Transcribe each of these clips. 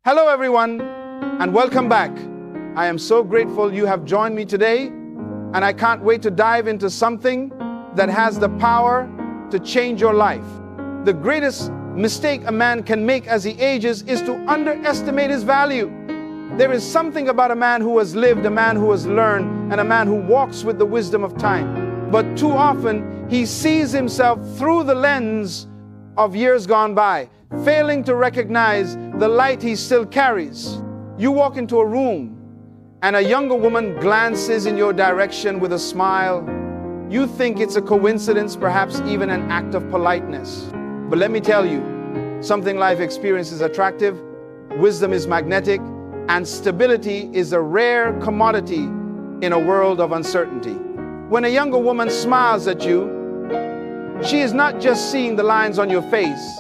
Hello everyone, and welcome back. I am so grateful you have joined me today, and I can't wait to dive into something that has the power to change your life. The greatest mistake a man can make as he ages is to underestimate his value. There is something about a man who has lived, a man who has learned, and a man who walks with the wisdom of time. But too often, he sees himself through the lens of years gone by, failing to recognize the light he still carries. You walk into a room, and a younger woman glances in your direction with a smile. You think it's a coincidence, perhaps even an act of politeness. But let me tell you, something life experience is attractive, wisdom is magnetic, and stability is a rare commodity in a world of uncertainty. When a younger woman smiles at you, she is not just seeing the lines on your face,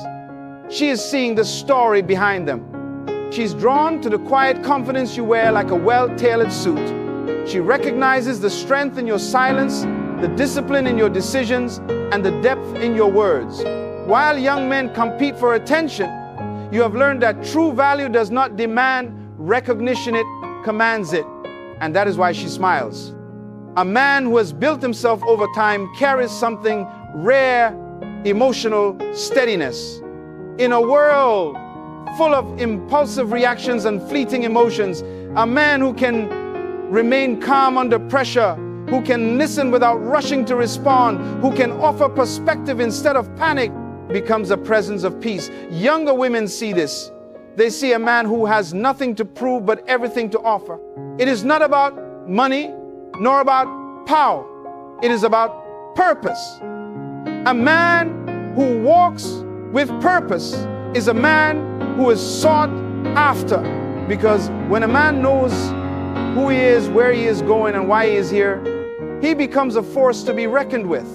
she is seeing the story behind them. She's drawn to the quiet confidence you wear like a well-tailored suit. She recognizes the strength in your silence, the discipline in your decisions, and the depth in your words. While young men compete for attention, you have learned that true value does not demand recognition, it commands it. And that is why she smiles. A man who has built himself over time carries something rare, emotional steadiness. In a world full of impulsive reactions and fleeting emotions, a man who can remain calm under pressure, who can listen without rushing to respond, who can offer perspective instead of panic, becomes a presence of peace. Younger women see this. They see a man who has nothing to prove but everything to offer. It is not about money nor about power. It is about purpose. A man who walks with purpose is a man who is sought after, because when a man knows who he is, where he is going, and why he is here, he becomes a force to be reckoned with.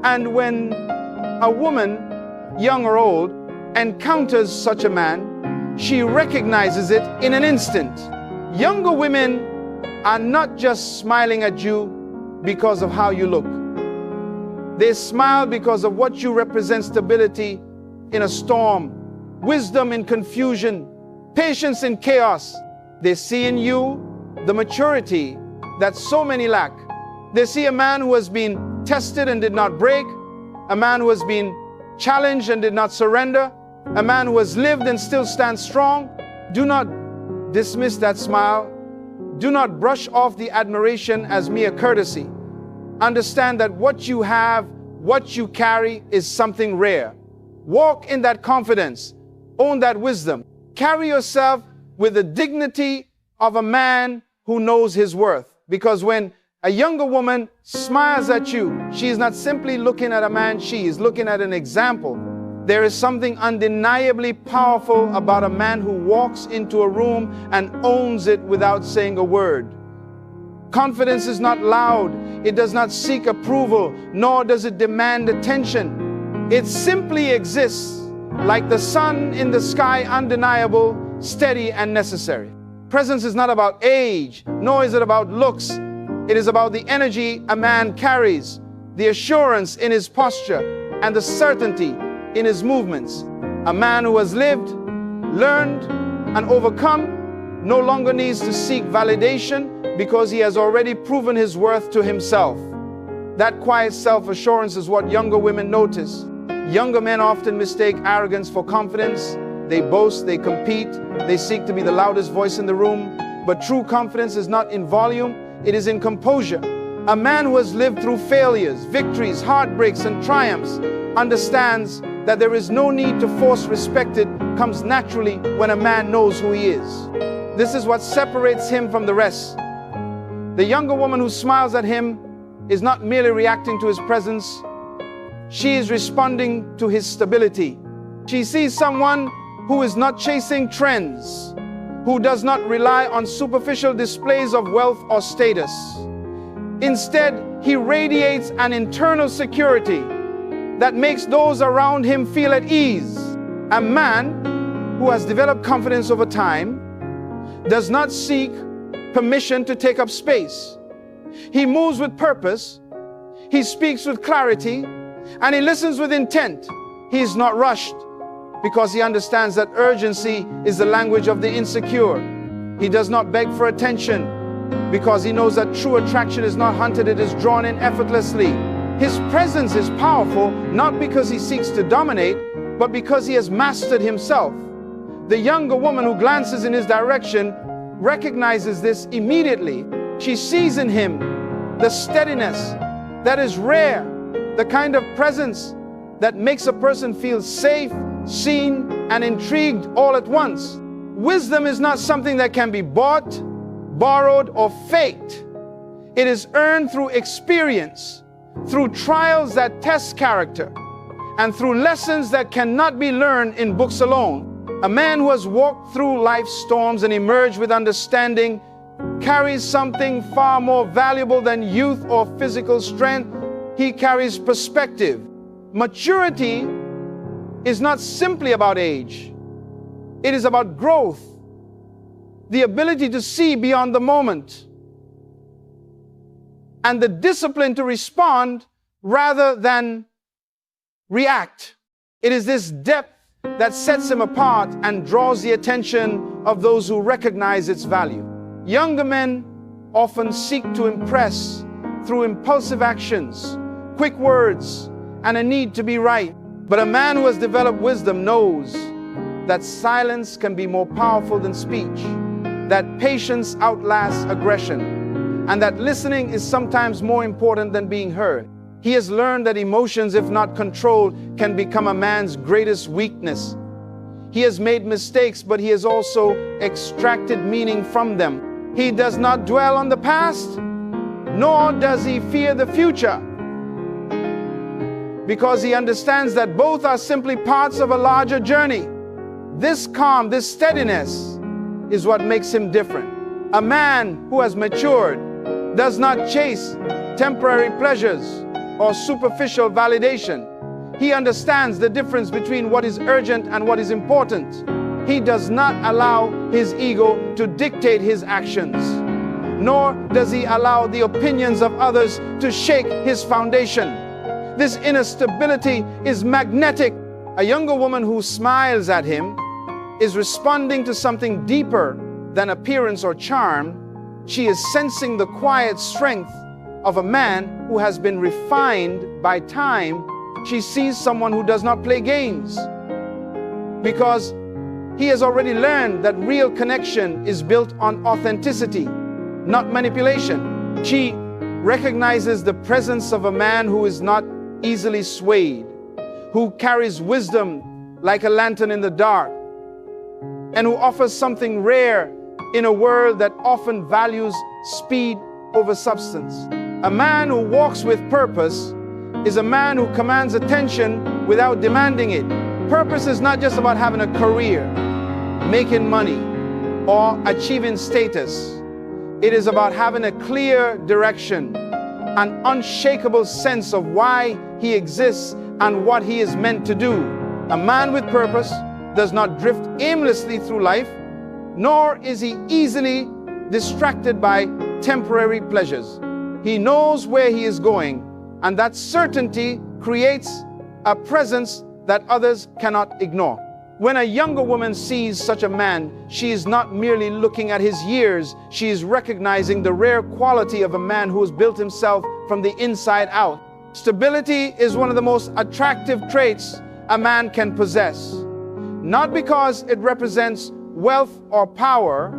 And when a woman, young or old, encounters such a man, she recognizes it in an instant. Younger women are not just smiling at you because of how you look. They smile because of what you represent: stability in a storm, wisdom in confusion, patience in chaos. They see in you the maturity that so many lack. They see a man who has been tested and did not break, a man who has been challenged and did not surrender, a man who has lived and still stands strong. Do not dismiss that smile. Do not brush off the admiration as mere courtesy. Understand that what you have, what you carry, is something rare. Walk in that confidence. Own that wisdom. Carry yourself with the dignity of a man who knows his worth. Because when a younger woman smiles at you, she is not simply looking at a man, she is looking at an example. There is something undeniably powerful about a man who walks into a room and owns it without saying a word. Confidence is not loud. It does not seek approval, nor does it demand attention. It simply exists like the sun in the sky, undeniable, steady, and necessary. Presence is not about age, nor is it about looks. It is about the energy a man carries, the assurance in his posture, and the certainty in his movements. A man who has lived, learned, and overcome no longer needs to seek validation because he has already proven his worth to himself. That quiet self-assurance is what younger women notice. Younger men often mistake arrogance for confidence. They boast, they compete, they seek to be the loudest voice in the room. But true confidence is not in volume, it is in composure. A man who has lived through failures, victories, heartbreaks, and triumphs understands that there is no need to force respect. It comes naturally when a man knows who he is. This is what separates him from the rest. The younger woman who smiles at him is not merely reacting to his presence. She is responding to his stability. She sees someone who is not chasing trends, who does not rely on superficial displays of wealth or status. Instead, he radiates an internal security that makes those around him feel at ease. A man who has developed confidence over time does not seek permission to take up space. He moves with purpose, he speaks with clarity, and he listens with intent. He is not rushed. because he understands that urgency is the language of the insecure. He does not beg for attention because he knows that true attraction is not hunted, it is drawn in effortlessly. His presence is powerful not because he seeks to dominate, but because he has mastered himself. The younger woman who glances in his direction recognizes this immediately. She sees in him the steadiness that is rare, the kind of presence that makes a person feel safe, seen, and intrigued all at once. Wisdom is not something that can be bought, borrowed, or faked. It is earned through experience, through trials that test character, and through lessons that cannot be learned in books alone. A man who has walked through life's storms and emerged with understanding carries something far more valuable than youth or physical strength. He carries perspective. Maturity is not simply about age. It is about growth, the ability to see beyond the moment, and the discipline to respond rather than react. It is this depth that sets him apart and draws the attention of those who recognize its value. Younger men often seek to impress through impulsive actions, quick words, and a need to be right. But a man who has developed wisdom knows that silence can be more powerful than speech, that patience outlasts aggression, and that listening is sometimes more important than being heard. He has learned that emotions, if not controlled, can become a man's greatest weakness. He has made mistakes, but he has also extracted meaning from them. He does not dwell on the past, nor does he fear the future, because he understands that both are simply parts of a larger journey. This calm, this steadiness is what makes him different. A man who has matured does not chase temporary pleasures or superficial validation. He understands the difference between what is urgent and what is important. He does not allow his ego to dictate his actions, nor does he allow the opinions of others to shake his foundation. This inner stability is magnetic. A younger woman who smiles at him is responding to something deeper than appearance or charm. She is sensing the quiet strength of a man who has been refined by time. She sees someone who does not play games, because he has already learned that real connection is built on authenticity, not manipulation. She recognizes the presence of a man who is not easily swayed, who carries wisdom like a lantern in the dark, and who offers something rare in a world that often values speed over substance. A man who walks with purpose is a man who commands attention without demanding it. Purpose is not just about having a career, making money, or achieving status. It is about having a clear direction, an unshakable sense of why he exists and what he is meant to do. A man with purpose does not drift aimlessly through life, nor is he easily distracted by temporary pleasures. He knows where he is going, and that certainty creates a presence that others cannot ignore. When a younger woman sees such a man, she is not merely looking at his years, she is recognizing the rare quality of a man who has built himself from the inside out. Stability is one of the most attractive traits a man can possess, not because it represents wealth or power,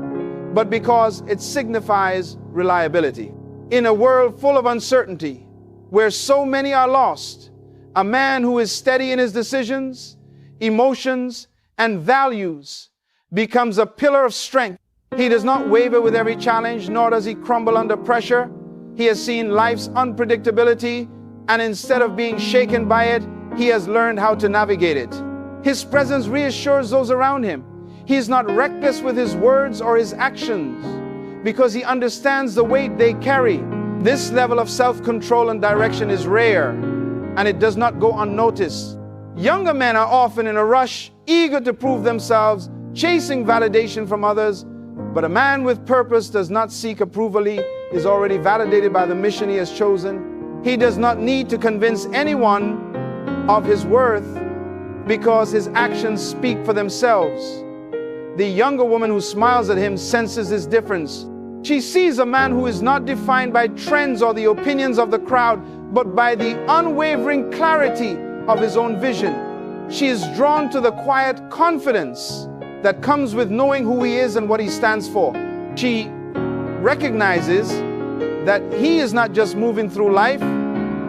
but because it signifies reliability. In a world full of uncertainty, where so many are lost, a man who is steady in his decisions, emotions, and values becomes a pillar of strength. He does not waver with every challenge, nor does he crumble under pressure. He has seen life's unpredictability, and instead of being shaken by it, he has learned how to navigate it. His presence reassures those around him. He is not reckless with his words or his actions, because he understands the weight they carry. This level of self-control and direction is rare, and it does not go unnoticed. Younger men are often in a rush, eager to prove themselves, chasing validation from others. But a man with purpose does not seek approval. He is already validated by the mission he has chosen. He does not need to convince anyone of his worth, because his actions speak for themselves. The younger woman who smiles at him senses his difference. She sees a man who is not defined by trends or the opinions of the crowd, but by the unwavering clarity of his own vision. She is drawn to the quiet confidence that comes with knowing who he is and what he stands for. She recognizes that he is not just moving through life,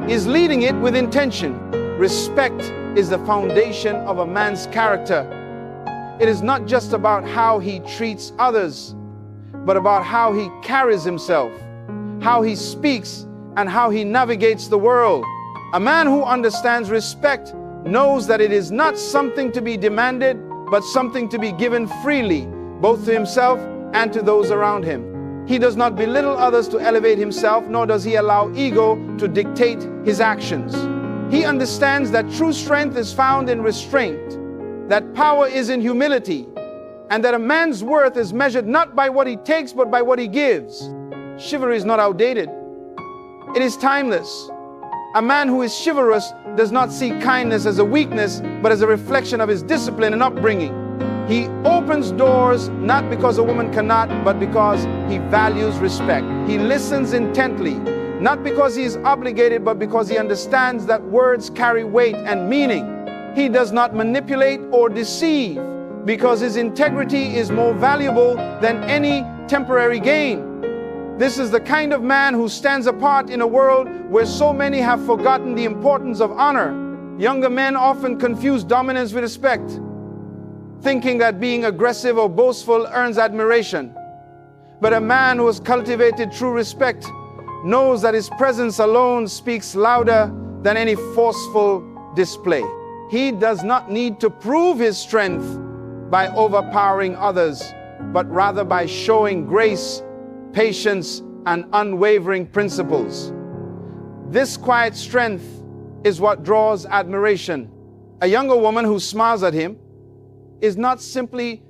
he's leading it with intention. Respect is the foundation of a man's character. It is not just about how he treats others, but about how he carries himself, how he speaks, and how he navigates the world. A man who understands respect knows that it is not something to be demanded, but something to be given freely, both to himself and to those around him. He does not belittle others to elevate himself, nor does he allow ego to dictate his actions. He understands that true strength is found in restraint, that power is in humility, and that a man's worth is measured not by what he takes, but by what he gives. Chivalry is not outdated. It is timeless. A man who is chivalrous does not see kindness as a weakness, but as a reflection of his discipline and upbringing. He opens doors not because a woman cannot, but because he values respect. He listens intently, not because he is obligated, but because he understands that words carry weight and meaning. He does not manipulate or deceive, because his integrity is more valuable than any temporary gain. This is the kind of man who stands apart in a world where so many have forgotten the importance of honor. Younger men often confuse dominance with respect, thinking that being aggressive or boastful earns admiration. But a man who has cultivated true respect knows that his presence alone speaks louder than any forceful display. He does not need to prove his strength by overpowering others, but rather by showing grace, patience, and unwavering principles. This quiet strength is what draws admiration. A younger woman who smiles at him is not simply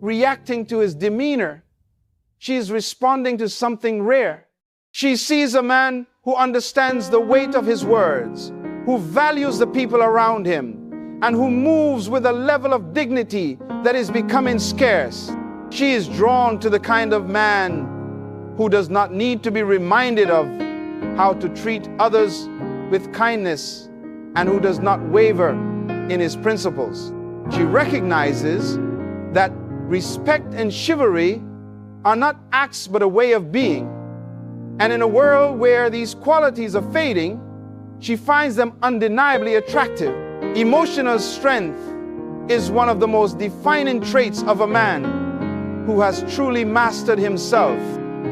reacting to his demeanor. She is responding to something rare. She sees a man who understands the weight of his words, who values the people around him, and who moves with a level of dignity that is becoming scarce. She is drawn to the kind of man who does not need to be reminded of how to treat others with kindness and who does not waver in his principles. She recognizes that respect and chivalry are not acts but a way of being. And in a world where these qualities are fading, she finds them undeniably attractive. Emotional strength is one of the most defining traits of a man who has truly mastered himself.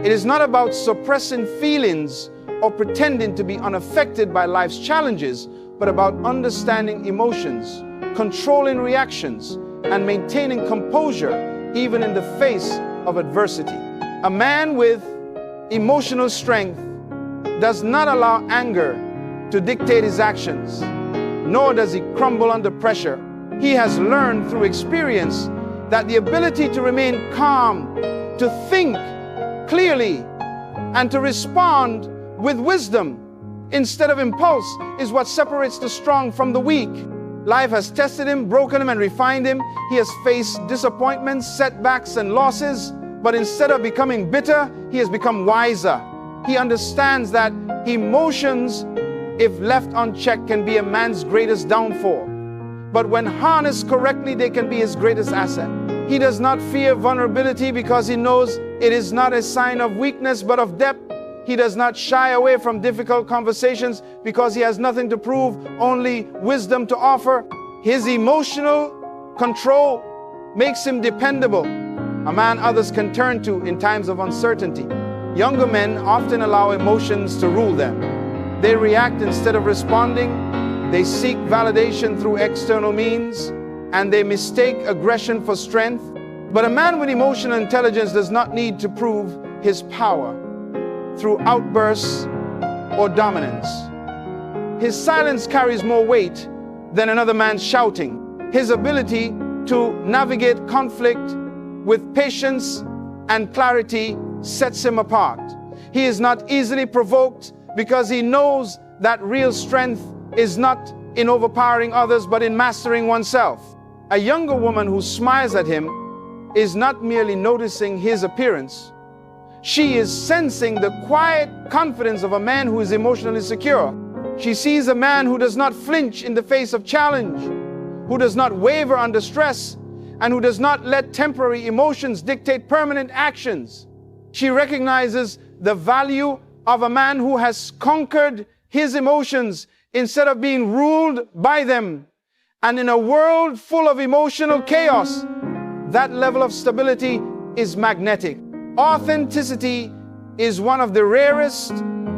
It is not about suppressing feelings or pretending to be unaffected by life's challenges, but about understanding emotions, controlling reactions, and maintaining composure even in the face of adversity. A man with emotional strength does not allow anger to dictate his actions, nor does he crumble under pressure. He has learned through experience that the ability to remain calm, to think clearly, and to respond with wisdom instead of impulse is what separates the strong from the weak. Life has tested him, broken him, and refined him. He has faced disappointments, setbacks, and losses, but instead of becoming bitter, he has become wiser. He understands that emotions, if left unchecked, can be a man's greatest downfall. But when harnessed correctly, they can be his greatest asset. He does not fear vulnerability because he knows it is not a sign of weakness but of depth. He does not shy away from difficult conversations because he has nothing to prove, only wisdom to offer. His emotional control makes him dependable, a man others can turn to in times of uncertainty. Younger men often allow emotions to rule them. They react instead of responding. They seek validation through external means, and they mistake aggression for strength. But a man with emotional intelligence does not need to prove his power through outbursts or dominance. His silence carries more weight than another man's shouting. His ability to navigate conflict with patience and clarity sets him apart. He is not easily provoked because he knows that real strength is not in overpowering others, but in mastering oneself. A younger woman who smiles at him is not merely noticing his appearance. She is sensing the quiet confidence of a man who is emotionally secure. She sees a man who does not flinch in the face of challenge, who does not waver under stress, and who does not let temporary emotions dictate permanent actions. She recognizes the value of a man who has conquered his emotions instead of being ruled by them. And in a world full of emotional chaos, that level of stability is magnetic. Authenticity is one of the rarest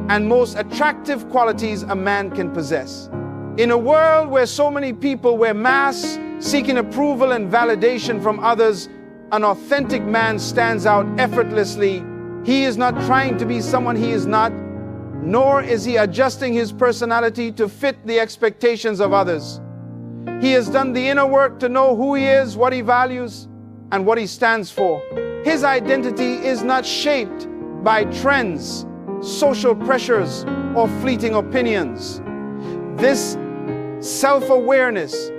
and most attractive qualities a man can possess. In a world where so many people wear masks, seeking approval and validation from others, an authentic man stands out effortlessly. He is not trying to be someone he is not, nor is he adjusting his personality to fit the expectations of others. He has done the inner work to know who he is, what he values, and what he stands for. His identity is not shaped by trends, social pressures, or fleeting opinions. This self-awareness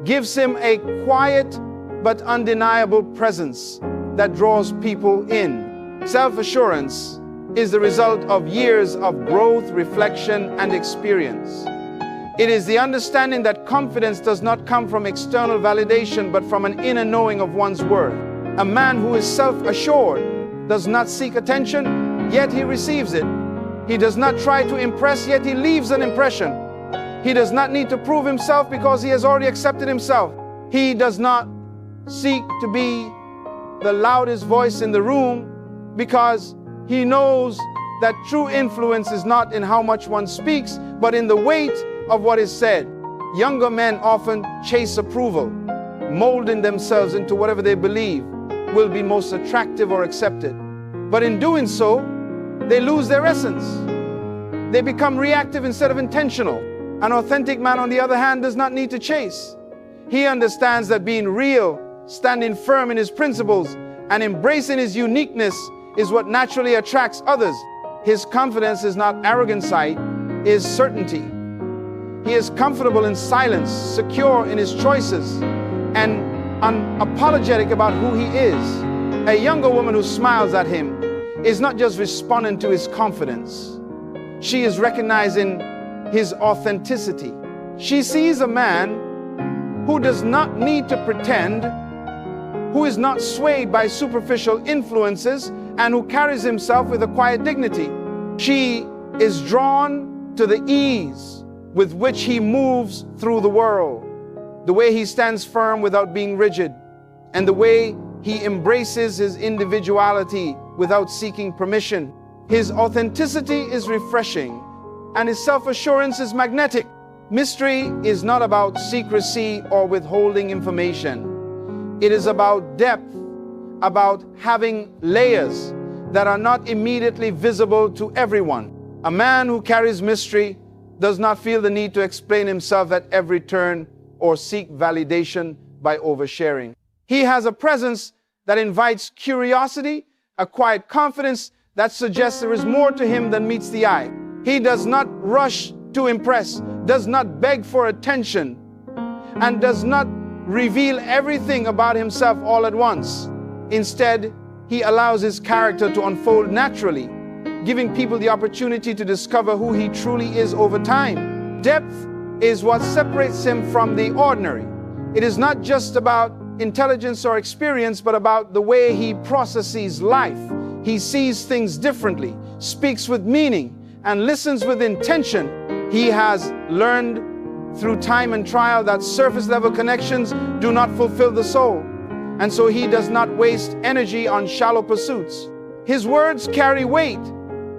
gives him a quiet but undeniable presence that draws people in. Self-assurance is the result of years of growth, reflection, and experience. It is the understanding that confidence does not come from external validation, but from an inner knowing of one's worth. A man who is self-assured does not seek attention, yet he receives it. He does not try to impress, yet he leaves an impression. He does not need to prove himself because he has already accepted himself. He does not seek to be the loudest voice in the room because he knows that true influence is not in how much one speaks, but in the weight of what is said. Younger men often chase approval, molding themselves into whatever they believe will be most attractive or accepted. But in doing so, they lose their essence. They become reactive instead of intentional. An authentic man, on the other hand, does not need to chase. He understands that being real, standing firm in his principles, and embracing his uniqueness is what naturally attracts others. His confidence is not arrogance, it is certainty. He is comfortable in silence, secure in his choices, and unapologetic about who he is. A younger woman who smiles at him is not just responding to his confidence. She is recognizing his authenticity. She sees a man who does not need to pretend, who is not swayed by superficial influences, and who carries himself with a quiet dignity. She is drawn to the ease with which he moves through the world, the way he stands firm without being rigid, and the way he embraces his individuality without seeking permission. His authenticity is refreshing, and his self-assurance is magnetic. Mystery is not about secrecy or withholding information. It is about depth, about having layers that are not immediately visible to everyone. A man who carries mystery does not feel the need to explain himself at every turn or seek validation by oversharing. He has a presence that invites curiosity, a quiet confidence that suggests there is more to him than meets the eye. He does not rush to impress, does not beg for attention, and does not reveal everything about himself all at once. Instead, he allows his character to unfold naturally, giving people the opportunity to discover who he truly is over time. Depth is what separates him from the ordinary. It is not just about intelligence or experience, but about the way he processes life. He sees things differently, speaks with meaning, and listens with intention. He has learned through time and trial that surface-level connections do not fulfill the soul, and so he does not waste energy on shallow pursuits. His words carry weight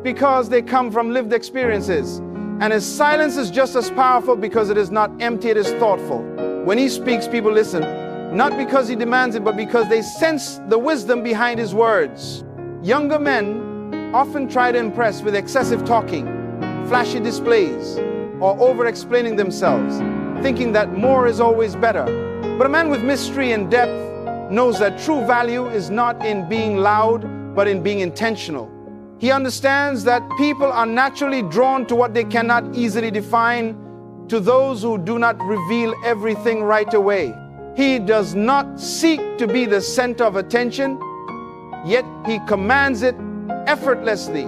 because they come from lived experiences, and his silence is just as powerful because it is not empty, it is thoughtful. When he speaks, people listen, not because he demands it, but because they sense the wisdom behind his words. Younger men often try to impress with excessive talking, flashy displays, or over-explaining themselves, thinking that more is always better. But a man with mystery and depth knows that true value is not in being loud, but in being intentional. He understands that people are naturally drawn to what they cannot easily define, to those who do not reveal everything right away. He does not seek to be the center of attention, yet he commands it effortlessly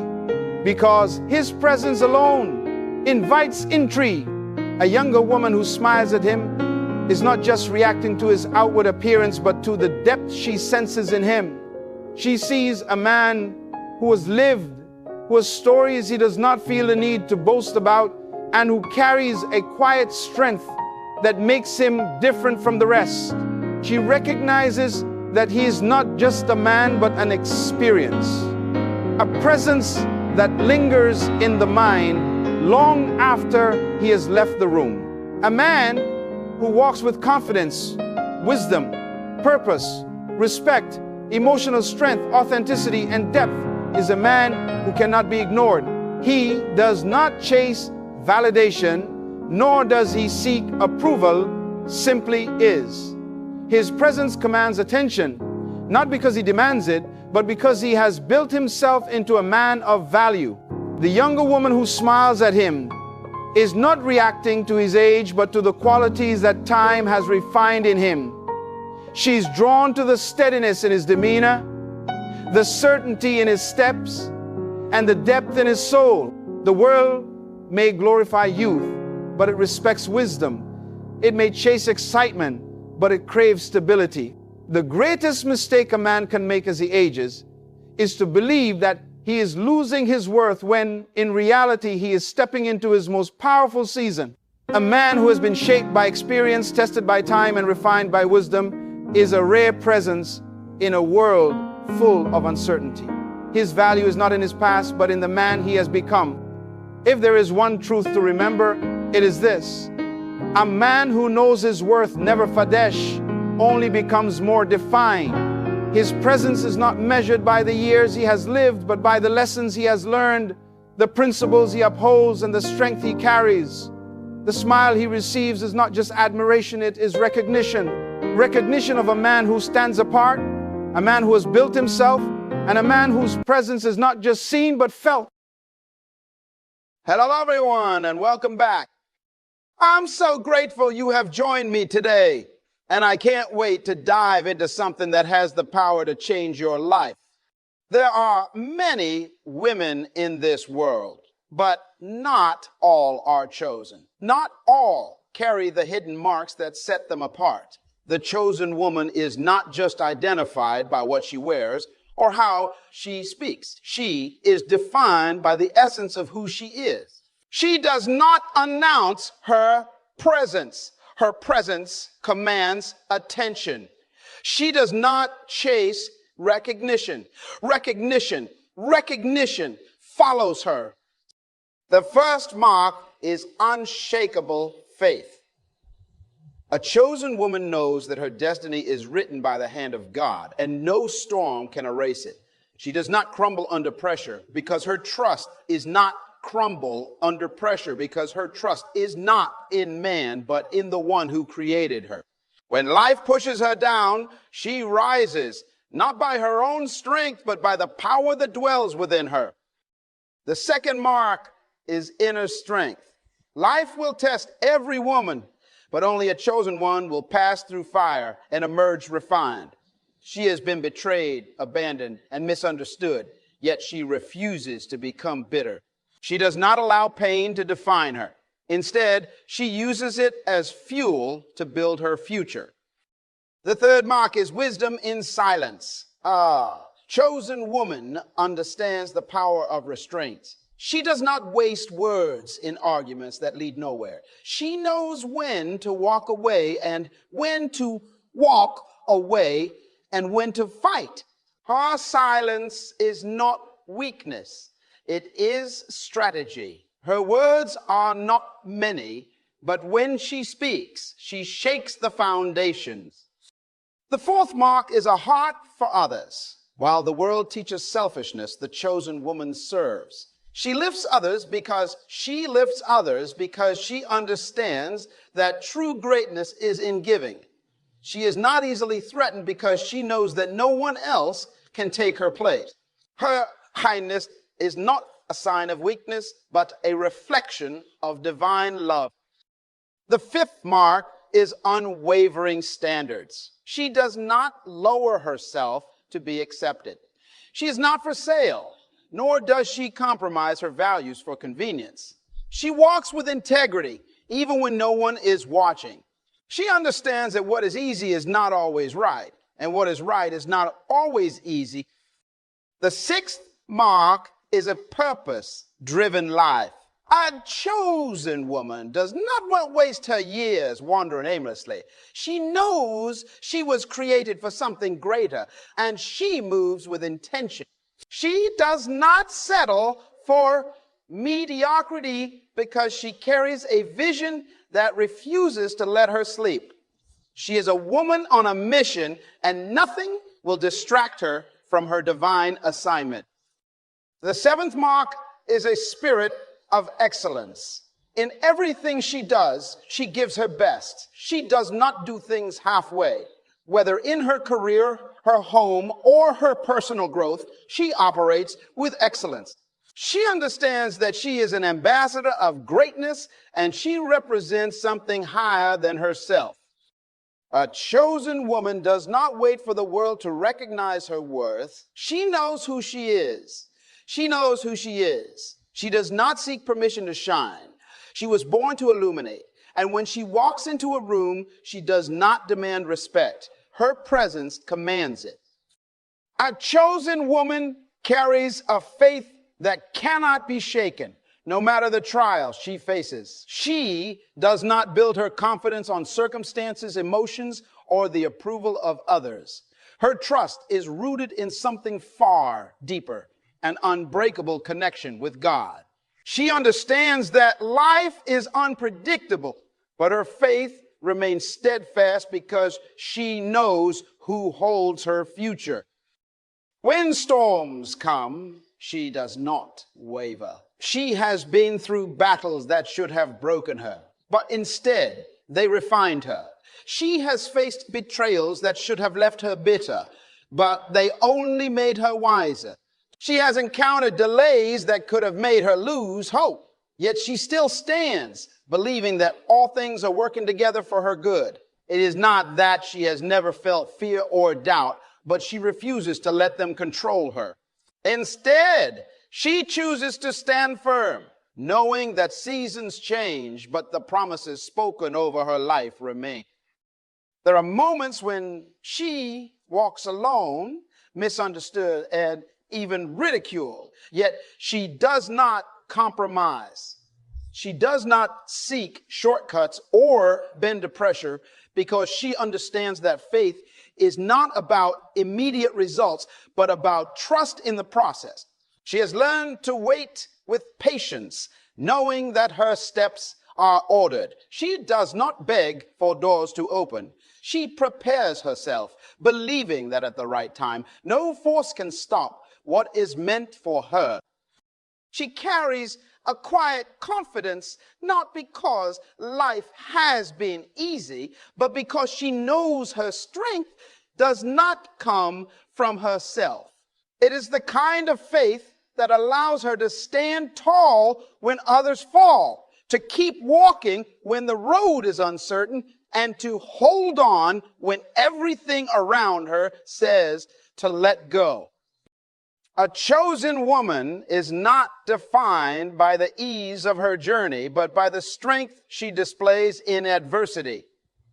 because his presence alone invites intrigue. A younger woman who smiles at him is not just reacting to his outward appearance, but to the depth she senses in him. She sees a man who has lived, who has stories he does not feel the need to boast about, and who carries a quiet strength that makes him different from the rest. She recognizes that he is not just a man, but an experience, a presence that lingers in the mind long after he has left the room. A man who walks with confidence, wisdom, purpose, respect, emotional strength, authenticity, and depth is a man who cannot be ignored. He does not chase validation, nor does he seek approval, simply is. His presence commands attention, not because he demands it, but because he has built himself into a man of value. The younger woman who smiles at him is not reacting to his age, but to the qualities that time has refined in him. She's drawn to the steadiness in his demeanor, the certainty in his steps, and the depth in his soul. The world may glorify youth, but it respects wisdom. It may chase excitement, but it craves stability. The greatest mistake a man can make as he ages is to believe that he is losing his worth when in reality he is stepping into his most powerful season. A man who has been shaped by experience, tested by time, and refined by wisdom is a rare presence in a world full of uncertainty. His value is not in his past, but in the man he has become. If there is one truth to remember, it is this: a man who knows his worth never Fadesh, only becomes more defined. His presence is not measured by the years he has lived, but by the lessons he has learned, the principles he upholds, and the strength he carries. The smile he receives is not just admiration, it is recognition. Recognition of a man who stands apart, a man who has built himself, and a man whose presence is not just seen but felt. Hello everyone, and welcome back. I'm so grateful you have joined me today, and I can't wait to dive into something that has the power to change your life. There are many women in this world, but not all are chosen. Not all carry the hidden marks that set them apart. The chosen woman is not just identified by what she wears or how she speaks. She is defined by the essence of who she is. She does not announce her presence. Her presence commands attention. She does not chase recognition. Recognition follows her. The first mark is unshakable faith. A chosen woman knows that her destiny is written by the hand of God, and no storm can erase it. She does not crumble under pressure because her trust is not under pressure because her trust is not in man, but in the one who created her. When life pushes her down, she rises, not by her own strength, but by the power that dwells within her. The second mark is inner strength. Life will test every woman, but only a chosen one will pass through fire and emerge refined. She has been betrayed, abandoned, and misunderstood, yet she refuses to become bitter. She does not allow pain to define her. Instead, she uses it as fuel to build her future. The third mark is wisdom in silence. Chosen woman understands the power of restraint. She does not waste words in arguments that lead nowhere. She knows when to walk away and when to walk away and when to fight. Her silence is not weakness. It is strategy. Her words are not many, but when she speaks, she shakes the foundations. The fourth mark is a heart for others. While the world teaches selfishness, the chosen woman serves. She lifts others because she understands that true greatness is in giving. She is not easily threatened because she knows that no one else can take her place. Her kindness is not a sign of weakness, but a reflection of divine love. The fifth mark is unwavering standards. She does not lower herself to be accepted. She is not for sale, nor does she compromise her values for convenience. She walks with integrity, even when no one is watching. She understands that what is easy is not always right, and what is right is not always easy. The sixth mark is a purpose-driven life. A chosen woman does not waste her years wandering aimlessly. She knows she was created for something greater, and she moves with intention. She does not settle for mediocrity because she carries a vision that refuses to let her sleep. She is a woman on a mission, and nothing will distract her from her divine assignment. The seventh mark is a spirit of excellence. In everything she does, she gives her best. She does not do things halfway. Whether in her career, her home, or her personal growth, she operates with excellence. She understands that she is an ambassador of greatness, and she represents something higher than herself. A chosen woman does not wait for the world to recognize her worth. She knows who she is. She knows who she is. She does not seek permission to shine. She was born to illuminate. And when she walks into a room, she does not demand respect. Her presence commands it. A chosen woman carries a faith that cannot be shaken, no matter the trials she faces. She does not build her confidence on circumstances, emotions, or the approval of others. Her trust is rooted in something far deeper, an unbreakable connection with God. She understands that life is unpredictable, but her faith remains steadfast because she knows who holds her future. When storms come, she does not waver. She has been through battles that should have broken her, but instead they refined her. She has faced betrayals that should have left her bitter, but they only made her wiser. She has encountered delays that could have made her lose hope, yet she still stands, believing that all things are working together for her good. It is not that she has never felt fear or doubt, but she refuses to let them control her. Instead, she chooses to stand firm, knowing that seasons change, but the promises spoken over her life remain. There are moments when she walks alone, misunderstood, and even ridiculed, yet she does not compromise. She does not seek shortcuts or bend to pressure because she understands that faith is not about immediate results, but about trust in the process. She has learned to wait with patience, knowing that her steps are ordered. She does not beg for doors to open. She prepares herself, believing that at the right time, no force can stop what is meant for her. She carries a quiet confidence, not because life has been easy, but because she knows her strength does not come from herself. It is the kind of faith that allows her to stand tall when others fall, to keep walking when the road is uncertain, and to hold on when everything around her says to let go. A chosen woman is not defined by the ease of her journey, but by the strength she displays in adversity.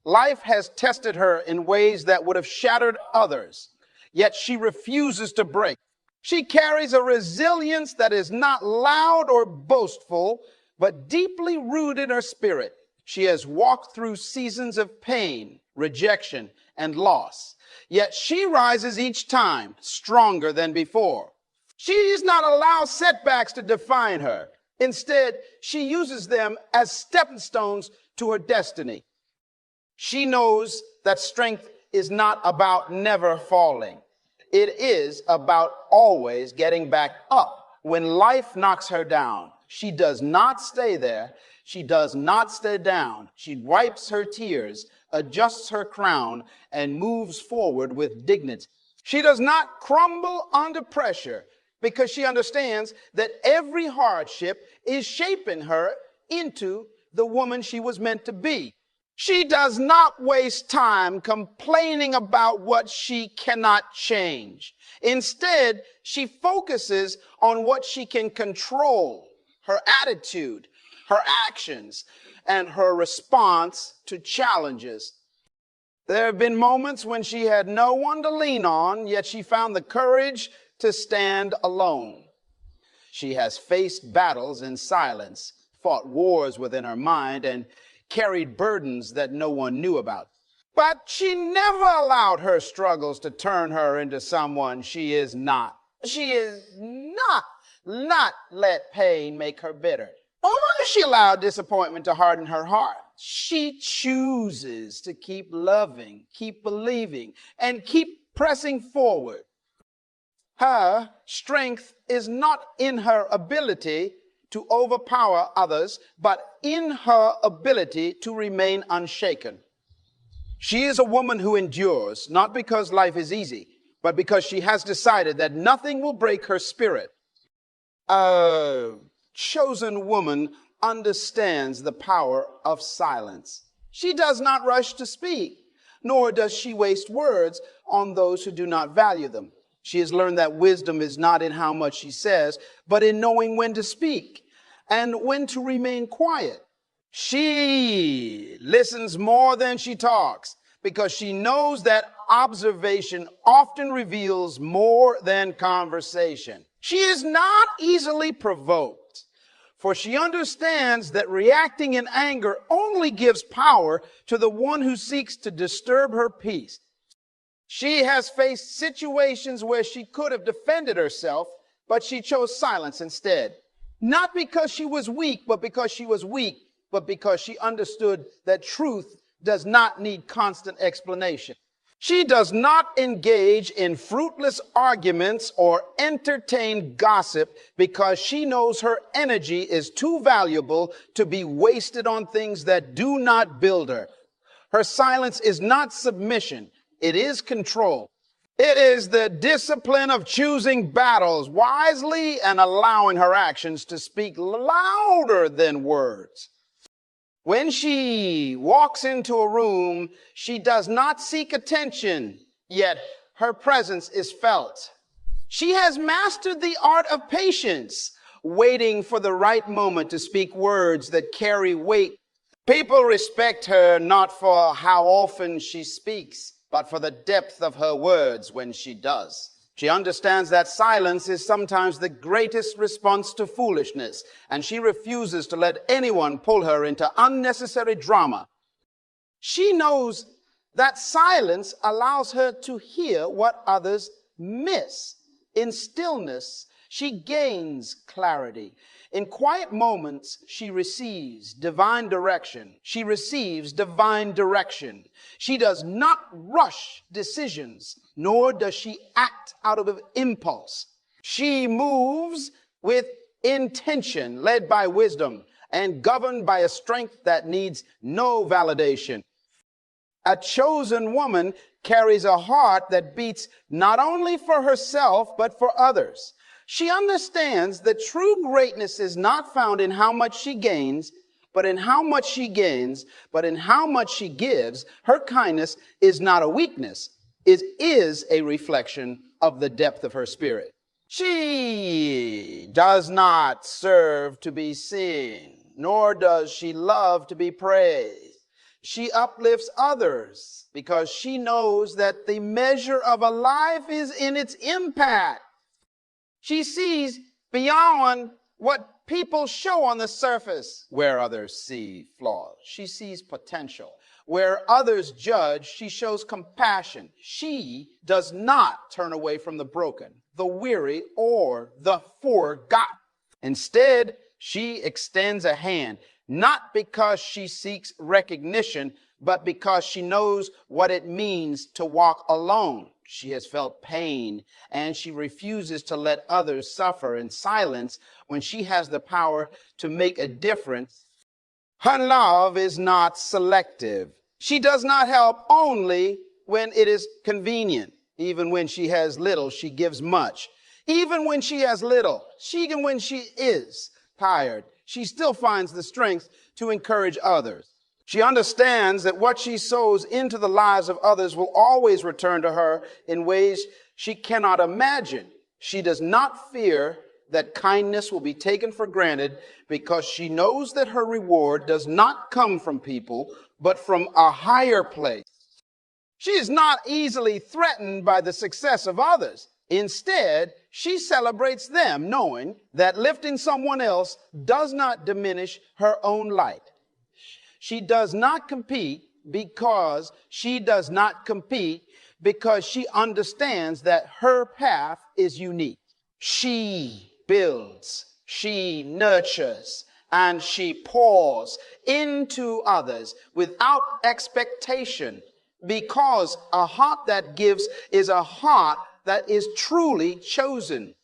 Life has tested her in ways that would have shattered others, yet she refuses to break. She carries a resilience that is not loud or boastful, but deeply rooted in her spirit. She has walked through seasons of pain, rejection, and loss, yet she rises each time stronger than before. She does not allow setbacks to define her. Instead, she uses them as stepping stones to her destiny. She knows that strength is not about never falling. It is about always getting back up when life knocks her down. She does not stay there. She does not stay down. She wipes her tears, adjusts her crown, and moves forward with dignity. She does not crumble under pressure because she understands that every hardship is shaping her into the woman she was meant to be. She does not waste time complaining about what she cannot change. Instead, she focuses on what she can control, her attitude, her actions, and her response to challenges. There have been moments when she had no one to lean on, yet she found the courage to stand alone. She has faced battles in silence, fought wars within her mind, and carried burdens that no one knew about. But she never allowed her struggles to turn her into someone she is not. She is not let pain make her bitter. Nor has she allowed disappointment to harden her heart. She chooses to keep loving, keep believing, and keep pressing forward. Her strength is not in her ability to overpower others, but in her ability to remain unshaken. She is a woman who endures, not because life is easy, but because she has decided that nothing will break her spirit. A chosen woman understands the power of silence. She does not rush to speak, nor does she waste words on those who do not value them. She has learned that wisdom is not in how much she says, but in knowing when to speak and when to remain quiet. She listens more than she talks because she knows that observation often reveals more than conversation. She is not easily provoked, for she understands that reacting in anger only gives power to the one who seeks to disturb her peace. She has faced situations where she could have defended herself, but she chose silence instead. Not because she was weak, but because she understood that truth does not need constant explanation. She does not engage in fruitless arguments or entertain gossip because she knows her energy is too valuable to be wasted on things that do not build her. Her silence is not submission. It is control. It is the discipline of choosing battles wisely and allowing her actions to speak louder than words. When she walks into a room, she does not seek attention, yet her presence is felt. She has mastered the art of patience, waiting for the right moment to speak words that carry weight. People respect her not for how often she speaks, but for the depth of her words when she does. She understands that silence is sometimes the greatest response to foolishness, and she refuses to let anyone pull her into unnecessary drama. She knows that silence allows her to hear what others miss. In stillness, she gains clarity. In quiet moments, she receives divine direction. She does not rush decisions, nor does she act out of impulse. She moves with intention, led by wisdom, and governed by a strength that needs no validation. A chosen woman carries a heart that beats not only for herself, but for others. She understands that true greatness is not found in how much she gains, but in how much she gives. Her kindness is not a weakness. It is a reflection of the depth of her spirit. She does not serve to be seen, nor does she love to be praised. She uplifts others because she knows that the measure of a life is in its impact. She sees beyond what people show on the surface. Where others see flaws, she sees potential. Where others judge, she shows compassion. She does not turn away from the broken, the weary, or the forgotten. Instead, she extends a hand, not because she seeks recognition, but because she knows what it means to walk alone. She has felt pain, and she refuses to let others suffer in silence when she has the power to make a difference. Her love is not selective. She does not help only when it is convenient. Even when she has little, she gives much. Even when she has little, even when she is tired, she still finds the strength to encourage others. She understands that what she sows into the lives of others will always return to her in ways she cannot imagine. She does not fear that kindness will be taken for granted because she knows that her reward does not come from people, but from a higher place. She is not easily threatened by the success of others. Instead, she celebrates them, knowing that lifting someone else does not diminish her own light. She does not compete because she understands that her path is unique. She builds, she nurtures, and she pours into others without expectation, because a heart that gives is a heart that is truly chosen.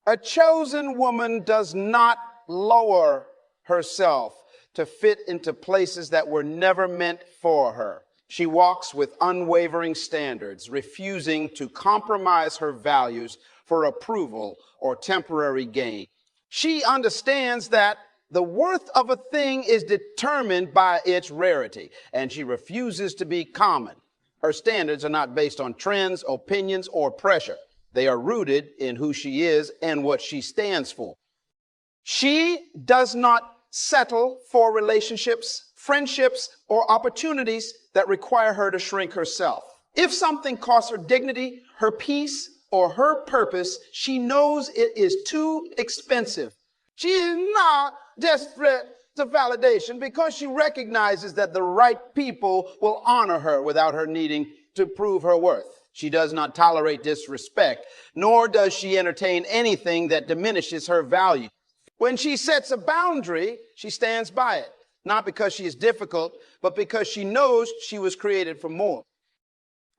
A chosen woman does not lower herself to fit into places that were never meant for her. She walks with unwavering standards, refusing to compromise her values for approval or temporary gain. She understands that the worth of a thing is determined by its rarity, and she refuses to be common. Her standards are not based on trends, opinions, or pressure. They are rooted in who she is and what she stands for. She does not settle for relationships, friendships, or opportunities that require her to shrink herself. If something costs her dignity, her peace, or her purpose, she knows it is too expensive. She is not desperate to validation because she recognizes that the right people will honor her without her needing to prove her worth. She does not tolerate disrespect, nor does she entertain anything that diminishes her value. When she sets a boundary, she stands by it, not because she is difficult, but because she knows she was created for more.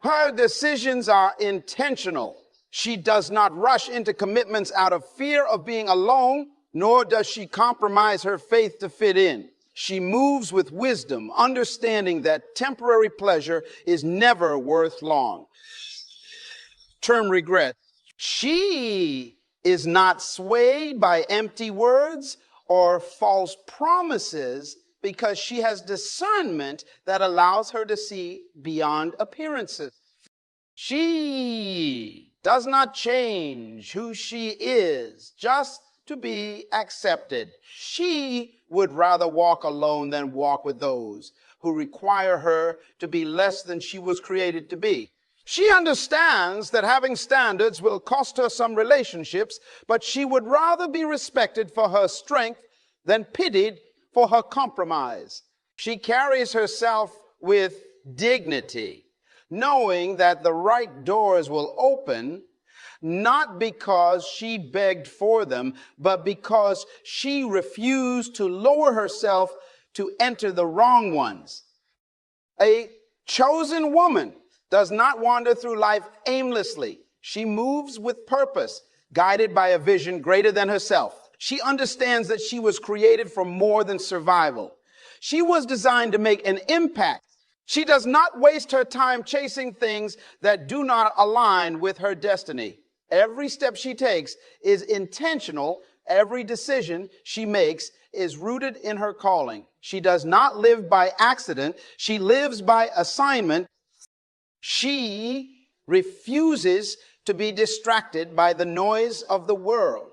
Her decisions are intentional. She does not rush into commitments out of fear of being alone, nor does she compromise her faith to fit in. She moves with wisdom, understanding that temporary pleasure is never worth long. Term regret. She is not swayed by empty words or false promises because she has discernment that allows her to see beyond appearances. She does not change who she is just to be accepted. She would rather walk alone than walk with those who require her to be less than she was created to be. She understands that having standards will cost her some relationships, but she would rather be respected for her strength than pitied for her compromise. She carries herself with dignity, knowing that the right doors will open, not because she begged for them, but because she refused to lower herself to enter the wrong ones. A chosen woman does not wander through life aimlessly. She moves with purpose, guided by a vision greater than herself. She understands that she was created for more than survival. She was designed to make an impact. She does not waste her time chasing things that do not align with her destiny. Every step she takes is intentional. Every decision she makes is rooted in her calling. She does not live by accident. She lives by assignment. She refuses to be distracted by the noise of the world.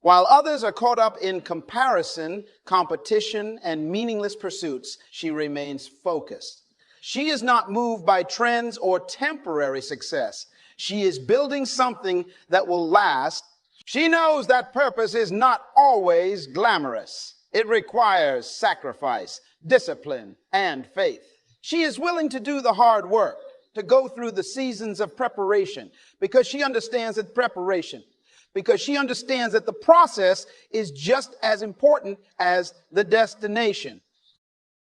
While others are caught up in comparison, competition, and meaningless pursuits, she remains focused. She is not moved by trends or temporary success. She is building something that will last. She knows that purpose is not always glamorous. It requires sacrifice, discipline, and faith. She is willing to do the hard work, to go through the seasons of preparation, because she understands that the process is just as important as the destination.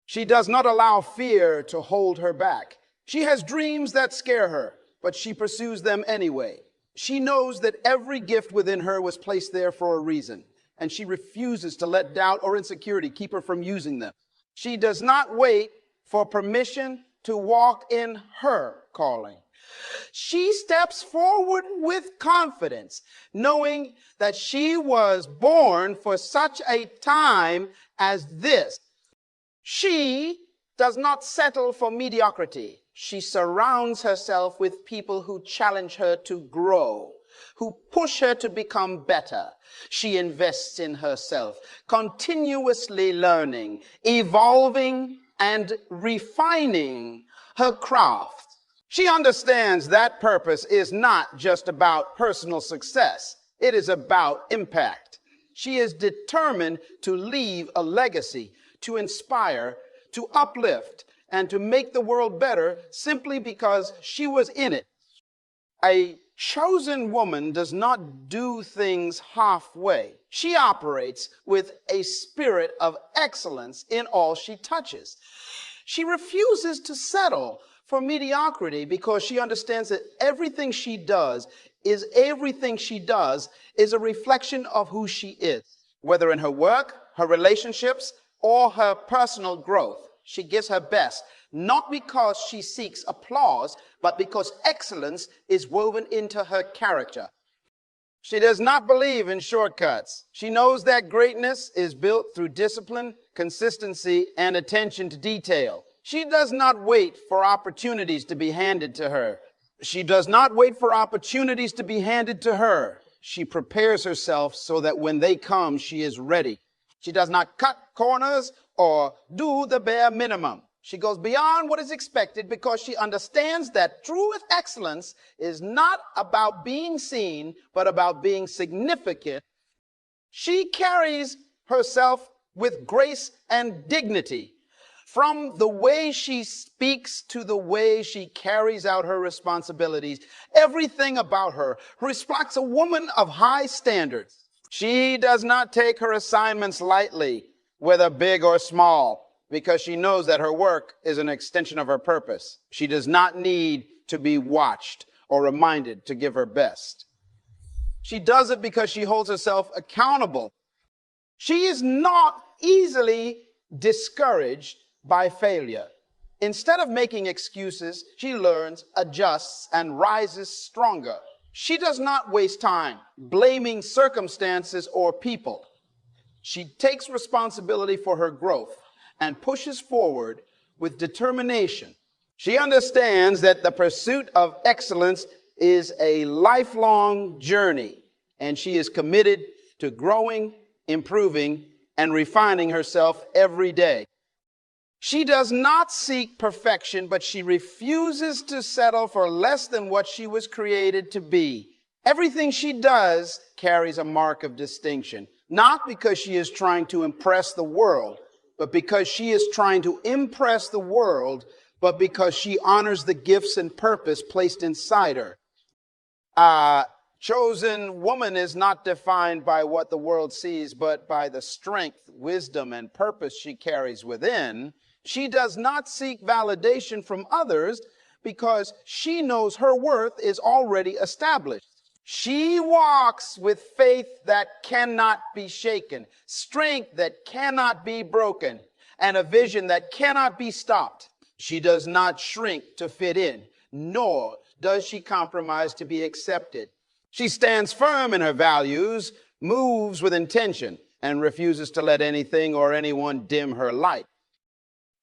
She does not allow fear to hold her back. She has dreams that scare her, but she pursues them anyway. She knows that every gift within her was placed there for a reason, and she refuses to let doubt or insecurity keep her from using them. She does not wait for permission to walk in her calling. She steps forward with confidence, knowing that she was born for such a time as this. She does not settle for mediocrity. She surrounds herself with people who challenge her to grow, who push her to become better. She invests in herself, continuously learning, evolving, and refining her craft. She understands that purpose is not just about personal success. It is about impact. She is determined to leave a legacy, to inspire, to uplift, and to make the world better simply because she was in it. A chosen woman does not do things halfway. She operates with a spirit of excellence in all she touches. She refuses to settle for mediocrity because she understands that everything she does is a reflection of who she is, whether in her work, her relationships, or her personal growth. She gives her best, not because she seeks applause, but because excellence is woven into her character. She does not believe in shortcuts. She knows that greatness is built through discipline, consistency, and attention to detail. She does not wait for opportunities to be handed to her. She does not wait for opportunities to be handed to her. She prepares herself so that when they come, she is ready. She does not cut corners or do the bare minimum. She goes beyond what is expected because she understands that true excellence is not about being seen, but about being significant. She carries herself with grace and dignity. From the way she speaks to the way she carries out her responsibilities, everything about her reflects a woman of high standards. She does not take her assignments lightly, whether big or small, because she knows that her work is an extension of her purpose. She does not need to be watched or reminded to give her best. She does it because she holds herself accountable. She is not easily discouraged by failure. Instead of making excuses, she learns, adjusts, and rises stronger. She does not waste time blaming circumstances or people. She takes responsibility for her growth and pushes forward with determination. She understands that the pursuit of excellence is a lifelong journey, and she is committed to growing, improving, and refining herself every day. She does not seek perfection, but she refuses to settle for less than what she was created to be. Everything she does carries a mark of distinction, not because she is trying to impress the world, but because she is trying to impress the world, but because she honors the gifts and purpose placed inside her. A chosen woman is not defined by what the world sees, but by the strength, wisdom, and purpose she carries within. She does not seek validation from others because she knows her worth is already established. She walks with faith that cannot be shaken, strength that cannot be broken, and a vision that cannot be stopped. She does not shrink to fit in, nor does she compromise to be accepted. She stands firm in her values, moves with intention, and refuses to let anything or anyone dim her light.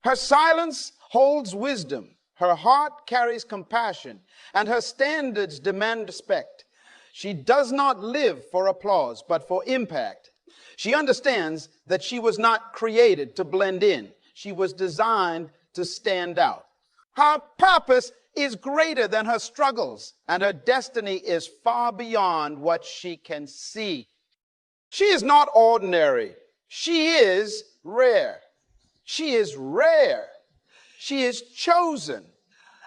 Her silence holds wisdom, her heart carries compassion, and her standards demand respect. She does not live for applause, but for impact. She understands that she was not created to blend in. She was designed to stand out. Her purpose is greater than her struggles, and her destiny is far beyond what she can see. She is not ordinary. She is rare. She is rare. She is chosen.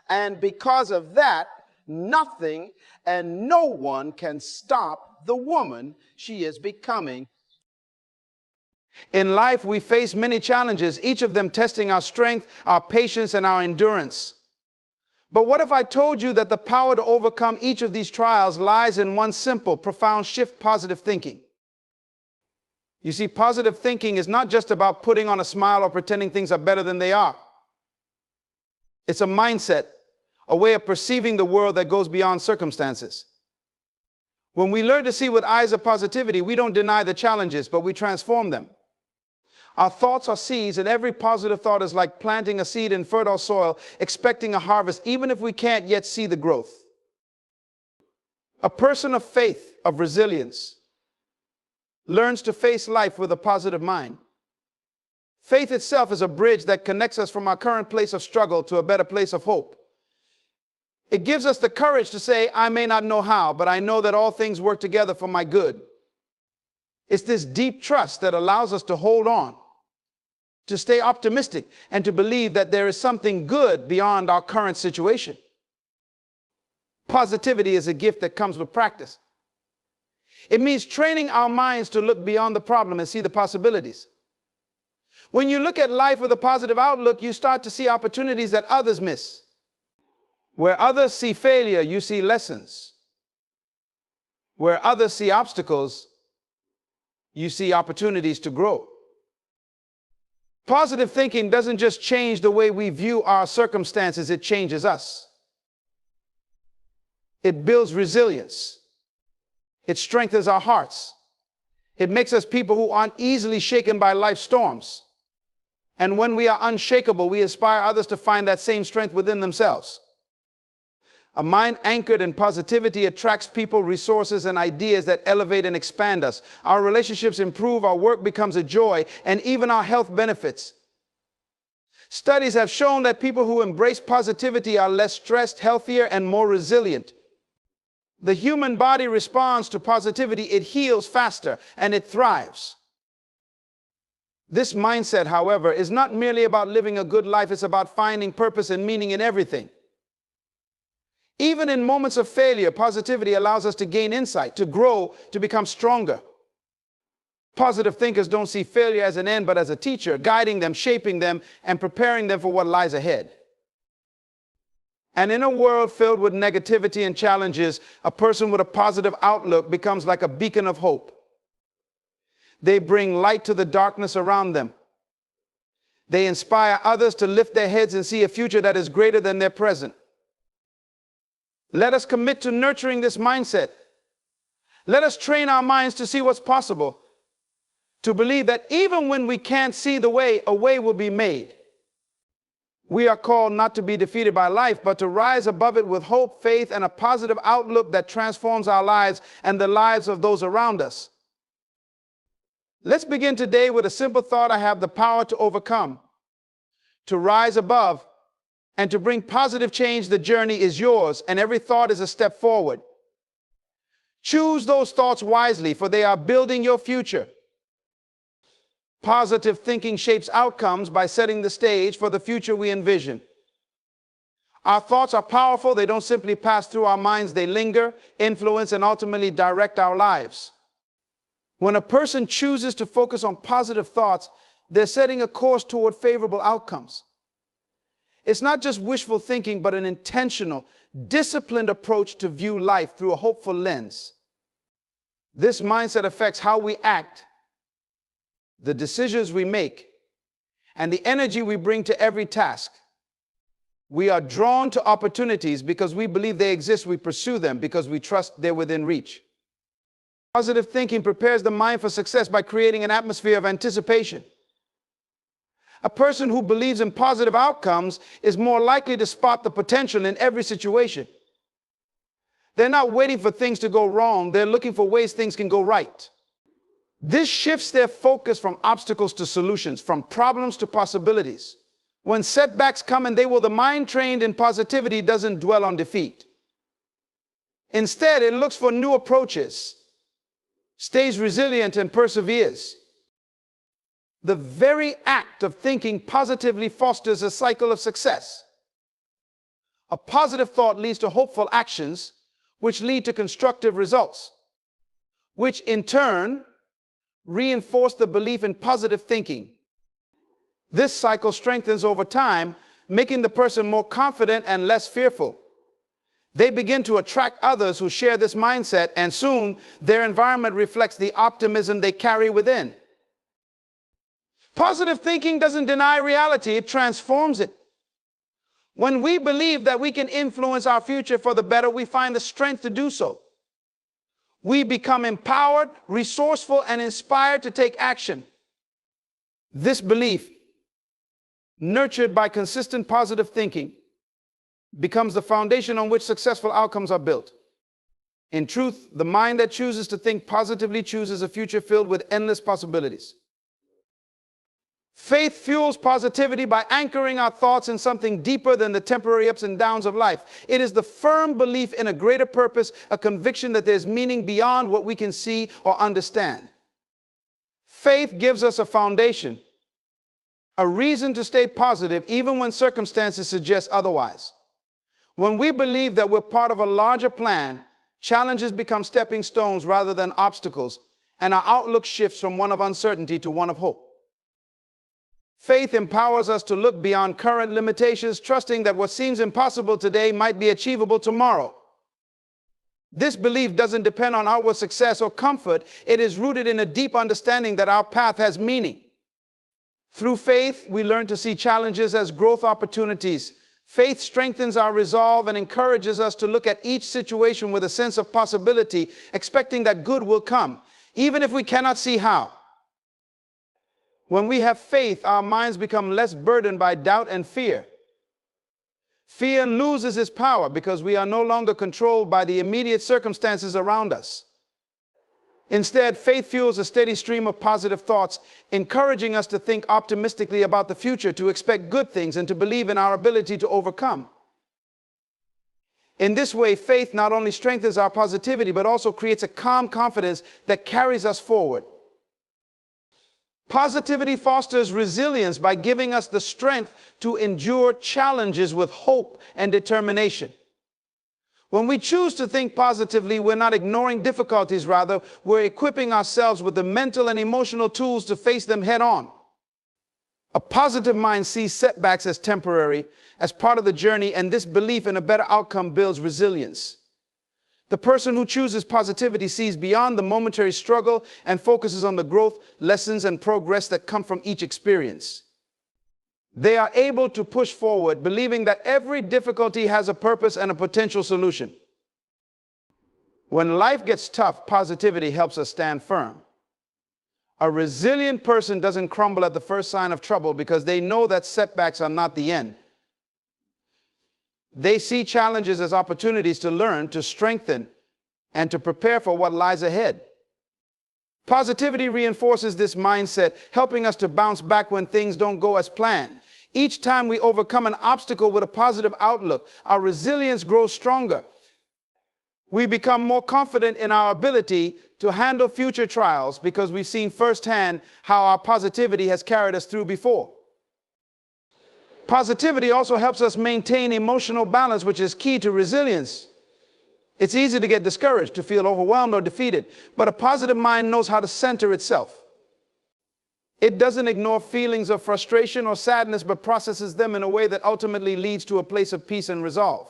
And because of that, nothing and no one can stop the woman she is becoming. In life, we face many challenges, each of them testing our strength, our patience, and our endurance. But what if I told you that the power to overcome each of these trials lies in one simple, profound shift: positive thinking? You see, positive thinking is not just about putting on a smile or pretending things are better than they are. It's a mindset a way of perceiving the world that goes beyond circumstances. When we learn to see with eyes of positivity, we don't deny the challenges, but we transform them. Our thoughts are seeds, and every positive thought is like planting a seed in fertile soil, expecting a harvest, even if we can't yet see the growth. A person of faith, of resilience, learns to face life with a positive mind. Faith itself is a bridge that connects us from our current place of struggle to a better place of hope. It gives us the courage to say, I may not know how, but I know that all things work together for my good. It's this deep trust that allows us to hold on, to stay optimistic, and to believe that there is something good beyond our current situation. Positivity is a gift that comes with practice. It means training our minds to look beyond the problem and see the possibilities. When you look at life with a positive outlook, you start to see opportunities that others miss. Where others see failure, you see lessons. Where others see obstacles, you see opportunities to grow. Positive thinking doesn't just change the way we view our circumstances, it changes us. It builds resilience. It strengthens our hearts. It makes us people who aren't easily shaken by life's storms. And when we are unshakable, we inspire others to find that same strength within themselves. A mind anchored in positivity attracts people, resources, and ideas that elevate and expand us. Our relationships improve, our work becomes a joy, and even our health benefits. Studies have shown that people who embrace positivity are less stressed, healthier, and more resilient. The human body responds to positivity. It heals faster and it thrives. This mindset, however, is not merely about living a good life. It's about finding purpose and meaning in everything. Even in moments of failure, positivity allows us to gain insight, to grow, to become stronger. Positive thinkers don't see failure as an end, but as a teacher, guiding them, shaping them, and preparing them for what lies ahead. And in a world filled with negativity and challenges, a person with a positive outlook becomes like a beacon of hope. They bring light to the darkness around them. They inspire others to lift their heads and see a future that is greater than their present. Let us commit to nurturing this mindset. Let us train our minds to see what's possible, to believe that even when we can't see the way, a way will be made. We are called not to be defeated by life, but to rise above it with hope, faith, and a positive outlook that transforms our lives and the lives of those around us. Let's begin today with a simple thought: I have the power to overcome, to rise above, and to bring positive change. The journey is yours, and every thought is a step forward. Choose those thoughts wisely, for they are building your future. Positive thinking shapes outcomes by setting the stage for the future we envision. Our thoughts are powerful. They don't simply pass through our minds. They linger, influence, and ultimately direct our lives. When a person chooses to focus on positive thoughts, they're setting a course toward favorable outcomes. It's not just wishful thinking, but an intentional, disciplined approach to view life through a hopeful lens. This mindset affects how we act, the decisions we make, and the energy we bring to every task. We are drawn to opportunities because we believe they exist. We pursue them because we trust they're within reach. Positive thinking prepares the mind for success by creating an atmosphere of anticipation. A person who believes in positive outcomes is more likely to spot the potential in every situation. They're not waiting for things to go wrong. They're looking for ways things can go right. This shifts their focus from obstacles to solutions, from problems to possibilities. When setbacks come, the mind trained in positivity doesn't dwell on defeat. Instead, it looks for new approaches, stays resilient, and perseveres. The very act of thinking positively fosters a cycle of success. A positive thought leads to hopeful actions, which lead to constructive results, which in turn reinforce the belief in positive thinking. This cycle strengthens over time, making the person more confident and less fearful. They begin to attract others who share this mindset, and soon their environment reflects the optimism they carry within. Positive thinking doesn't deny reality, it transforms it. When we believe that we can influence our future for the better, we find the strength to do so. We become empowered, resourceful, and inspired to take action. This belief, nurtured by consistent positive thinking, becomes the foundation on which successful outcomes are built. In truth, the mind that chooses to think positively chooses a future filled with endless possibilities. Faith fuels positivity by anchoring our thoughts in something deeper than the temporary ups and downs of life. It is the firm belief in a greater purpose, a conviction that there's meaning beyond what we can see or understand. Faith gives us a foundation, a reason to stay positive even when circumstances suggest otherwise. When we believe that we're part of a larger plan, challenges become stepping stones rather than obstacles, and our outlook shifts from one of uncertainty to one of hope. Faith empowers us to look beyond current limitations, trusting that what seems impossible today might be achievable tomorrow. This belief doesn't depend on outward success or comfort. It is rooted in a deep understanding that our path has meaning. Through faith, we learn to see challenges as growth opportunities. Faith strengthens our resolve and encourages us to look at each situation with a sense of possibility, expecting that good will come, even if we cannot see how. When we have faith, our minds become less burdened by doubt and fear. Fear loses its power because we are no longer controlled by the immediate circumstances around us. Instead, faith fuels a steady stream of positive thoughts, encouraging us to think optimistically about the future, to expect good things, and to believe in our ability to overcome. In this way, faith not only strengthens our positivity, but also creates a calm confidence that carries us forward. Positivity fosters resilience by giving us the strength to endure challenges with hope and determination. When we choose to think positively, we're not ignoring difficulties. Rather, we're equipping ourselves with the mental and emotional tools to face them head on. A positive mind sees setbacks as temporary, as part of the journey, and this belief in a better outcome builds resilience. The person who chooses positivity sees beyond the momentary struggle and focuses on the growth, lessons, and progress that come from each experience. They are able to push forward, believing that every difficulty has a purpose and a potential solution. When life gets tough, positivity helps us stand firm. A resilient person doesn't crumble at the first sign of trouble because they know that setbacks are not the end. They see challenges as opportunities to learn, to strengthen, and to prepare for what lies ahead. Positivity reinforces this mindset, helping us to bounce back when things don't go as planned. Each time we overcome an obstacle with a positive outlook, our resilience grows stronger. We become more confident in our ability to handle future trials because we've seen firsthand how our positivity has carried us through before. Positivity also helps us maintain emotional balance, which is key to resilience. It's easy to get discouraged, to feel overwhelmed or defeated, but a positive mind knows how to center itself. It doesn't ignore feelings of frustration or sadness, but processes them in a way that ultimately leads to a place of peace and resolve.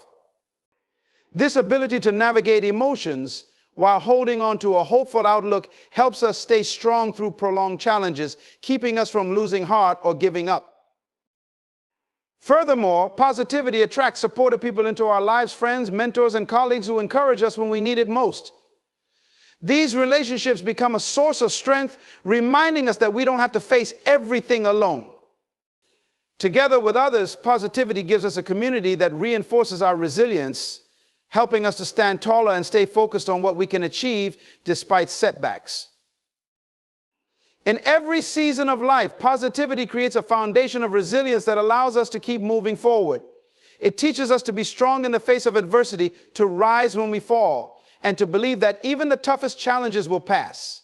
This ability to navigate emotions while holding on to a hopeful outlook helps us stay strong through prolonged challenges, keeping us from losing heart or giving up. Furthermore, positivity attracts supportive people into our lives, friends, mentors, and colleagues who encourage us when we need it most. These relationships become a source of strength, reminding us that we don't have to face everything alone. Together with others, positivity gives us a community that reinforces our resilience, helping us to stand taller and stay focused on what we can achieve despite setbacks. In every season of life, positivity creates a foundation of resilience that allows us to keep moving forward. It teaches us to be strong in the face of adversity, to rise when we fall, and to believe that even the toughest challenges will pass.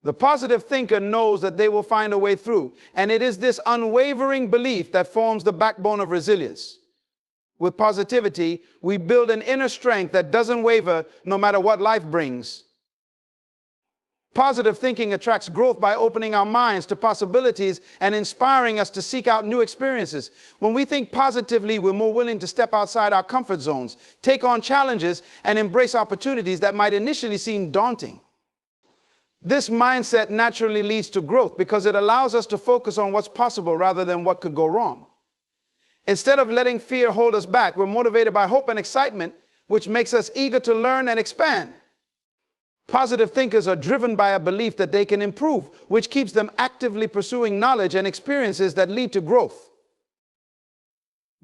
The positive thinker knows that they will find a way through, and it is this unwavering belief that forms the backbone of resilience. With positivity, we build an inner strength that doesn't waver no matter what life brings. Positive thinking attracts growth by opening our minds to possibilities and inspiring us to seek out new experiences. When we think positively, we're more willing to step outside our comfort zones, take on challenges, and embrace opportunities that might initially seem daunting. This mindset naturally leads to growth because it allows us to focus on what's possible rather than what could go wrong. Instead of letting fear hold us back, we're motivated by hope and excitement, which makes us eager to learn and expand. Positive thinkers are driven by a belief that they can improve, which keeps them actively pursuing knowledge and experiences that lead to growth.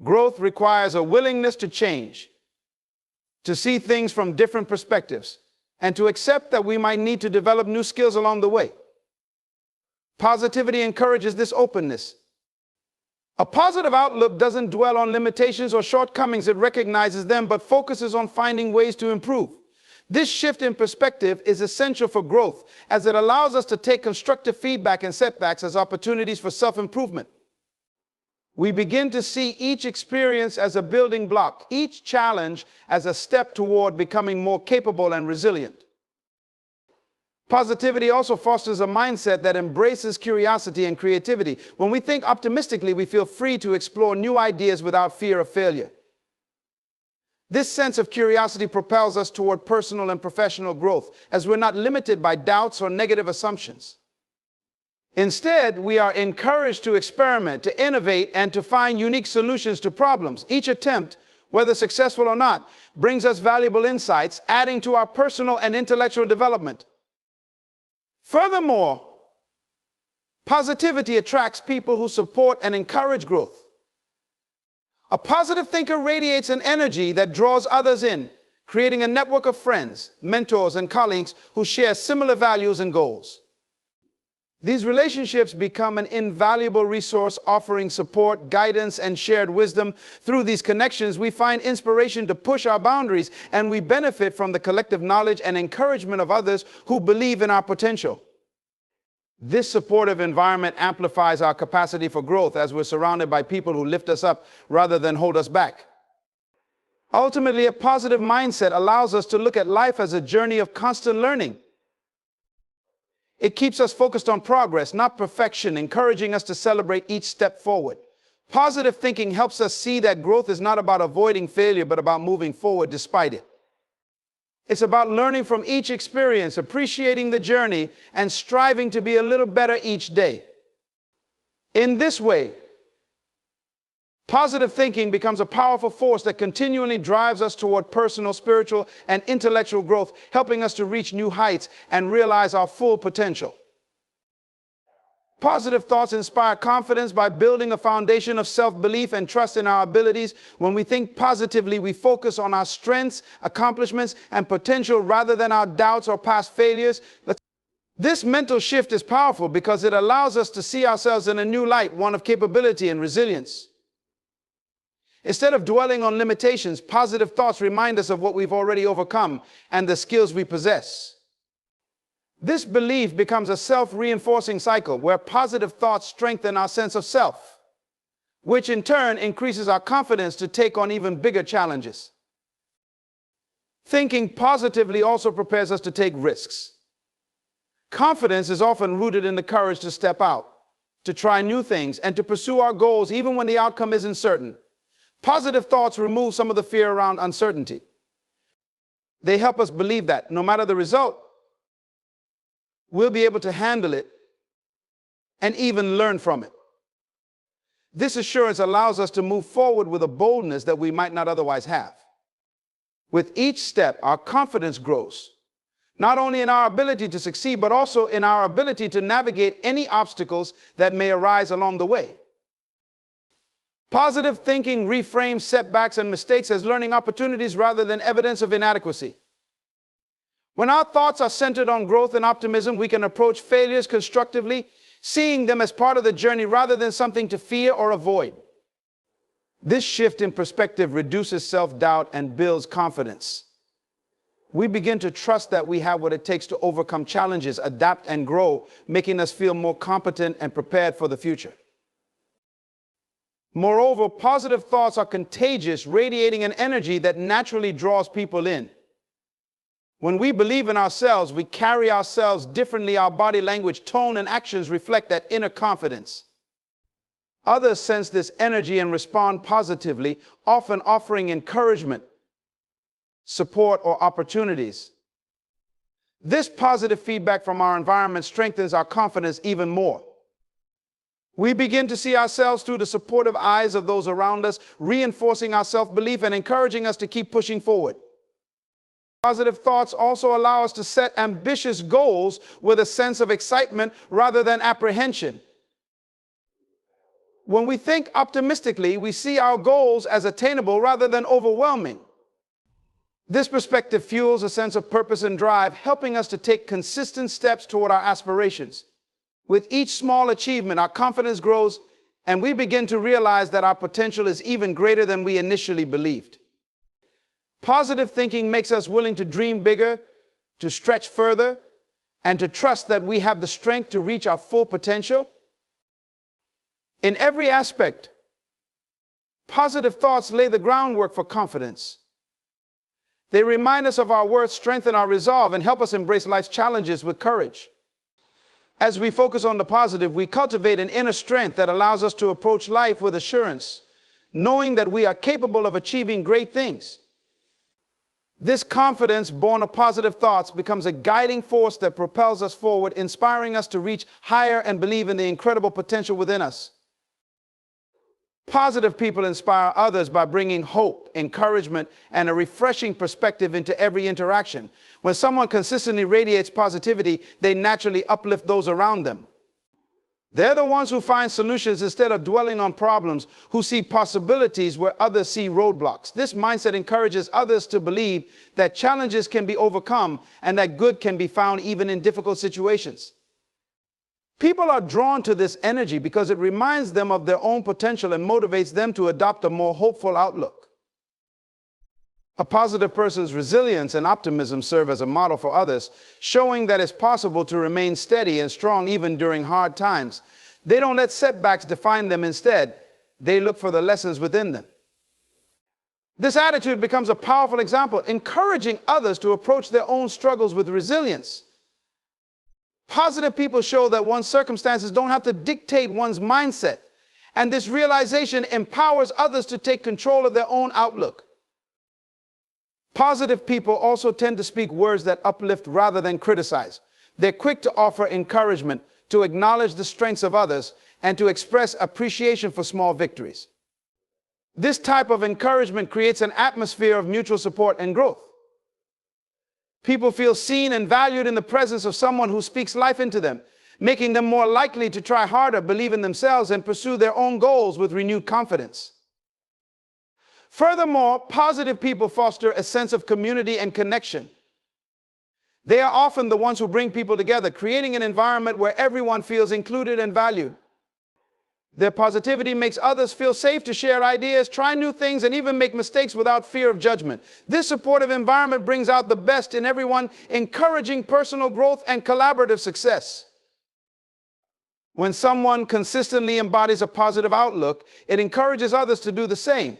Growth requires a willingness to change, to see things from different perspectives, and to accept that we might need to develop new skills along the way. Positivity encourages this openness. A positive outlook doesn't dwell on limitations or shortcomings, it recognizes them, but focuses on finding ways to improve. This shift in perspective is essential for growth, as it allows us to take constructive feedback and setbacks as opportunities for self-improvement. We begin to see each experience as a building block, each challenge as a step toward becoming more capable and resilient. Positivity also fosters a mindset that embraces curiosity and creativity. When we think optimistically, we feel free to explore new ideas without fear of failure. This sense of curiosity propels us toward personal and professional growth, as we're not limited by doubts or negative assumptions. Instead, we are encouraged to experiment, to innovate, and to find unique solutions to problems. Each attempt, whether successful or not, brings us valuable insights, adding to our personal and intellectual development. Furthermore, positivity attracts people who support and encourage growth. A positive thinker radiates an energy that draws others in, creating a network of friends, mentors, and colleagues who share similar values and goals. These relationships become an invaluable resource, offering support, guidance, and shared wisdom. Through these connections, we find inspiration to push our boundaries, and we benefit from the collective knowledge and encouragement of others who believe in our potential. This supportive environment amplifies our capacity for growth, as we're surrounded by people who lift us up rather than hold us back. Ultimately, a positive mindset allows us to look at life as a journey of constant learning. It keeps us focused on progress, not perfection, encouraging us to celebrate each step forward. Positive thinking helps us see that growth is not about avoiding failure, but about moving forward despite it. It's about learning from each experience, appreciating the journey, and striving to be a little better each day. In this way, positive thinking becomes a powerful force that continually drives us toward personal, spiritual, and intellectual growth, helping us to reach new heights and realize our full potential. Positive thoughts inspire confidence by building a foundation of self-belief and trust in our abilities. When we think positively, we focus on our strengths, accomplishments, and potential rather than our doubts or past failures. This mental shift is powerful because it allows us to see ourselves in a new light, one of capability and resilience. Instead of dwelling on limitations, positive thoughts remind us of what we've already overcome and the skills we possess. This belief becomes a self-reinforcing cycle where positive thoughts strengthen our sense of self, which in turn increases our confidence to take on even bigger challenges. Thinking positively also prepares us to take risks. Confidence is often rooted in the courage to step out, to try new things, and to pursue our goals even when the outcome isn't certain. Positive thoughts remove some of the fear around uncertainty. They help us believe that no matter the result, we'll be able to handle it and even learn from it. This assurance allows us to move forward with a boldness that we might not otherwise have. With each step, our confidence grows, not only in our ability to succeed, but also in our ability to navigate any obstacles that may arise along the way. Positive thinking reframes setbacks and mistakes as learning opportunities rather than evidence of inadequacy. When our thoughts are centered on growth and optimism, we can approach failures constructively, seeing them as part of the journey rather than something to fear or avoid. This shift in perspective reduces self-doubt and builds confidence. We begin to trust that we have what it takes to overcome challenges, adapt, and grow, making us feel more competent and prepared for the future. Moreover, positive thoughts are contagious, radiating an energy that naturally draws people in. When we believe in ourselves, we carry ourselves differently. Our body language, tone, and actions reflect that inner confidence. Others sense this energy and respond positively, often offering encouragement, support, or opportunities. This positive feedback from our environment strengthens our confidence even more. We begin to see ourselves through the supportive eyes of those around us, reinforcing our self-belief and encouraging us to keep pushing forward. Positive thoughts also allow us to set ambitious goals with a sense of excitement rather than apprehension. When we think optimistically, we see our goals as attainable rather than overwhelming. This perspective fuels a sense of purpose and drive, helping us to take consistent steps toward our aspirations. With each small achievement, our confidence grows, and we begin to realize that our potential is even greater than we initially believed. Positive thinking makes us willing to dream bigger, to stretch further, and to trust that we have the strength to reach our full potential. In every aspect, positive thoughts lay the groundwork for confidence. They remind us of our worth, strengthen our resolve, and help us embrace life's challenges with courage. As we focus on the positive, we cultivate an inner strength that allows us to approach life with assurance, knowing that we are capable of achieving great things. This confidence, born of positive thoughts, becomes a guiding force that propels us forward, inspiring us to reach higher and believe in the incredible potential within us. Positive people inspire others by bringing hope, encouragement, and a refreshing perspective into every interaction. When someone consistently radiates positivity, they naturally uplift those around them. They're the ones who find solutions instead of dwelling on problems, who see possibilities where others see roadblocks. This mindset encourages others to believe that challenges can be overcome and that good can be found even in difficult situations. People are drawn to this energy because it reminds them of their own potential and motivates them to adopt a more hopeful outlook. A positive person's resilience and optimism serve as a model for others, showing that it's possible to remain steady and strong even during hard times. They don't let setbacks define them. Instead, they look for the lessons within them. This attitude becomes a powerful example, encouraging others to approach their own struggles with resilience. Positive people show that one's circumstances don't have to dictate one's mindset, and this realization empowers others to take control of their own outlook. Positive people also tend to speak words that uplift rather than criticize. They're quick to offer encouragement, to acknowledge the strengths of others, and to express appreciation for small victories. This type of encouragement creates an atmosphere of mutual support and growth. People feel seen and valued in the presence of someone who speaks life into them, making them more likely to try harder, believe in themselves, and pursue their own goals with renewed confidence. Furthermore, positive people foster a sense of community and connection. They are often the ones who bring people together, creating an environment where everyone feels included and valued. Their positivity makes others feel safe to share ideas, try new things, and even make mistakes without fear of judgment. This supportive environment brings out the best in everyone, encouraging personal growth and collaborative success. When someone consistently embodies a positive outlook, it encourages others to do the same.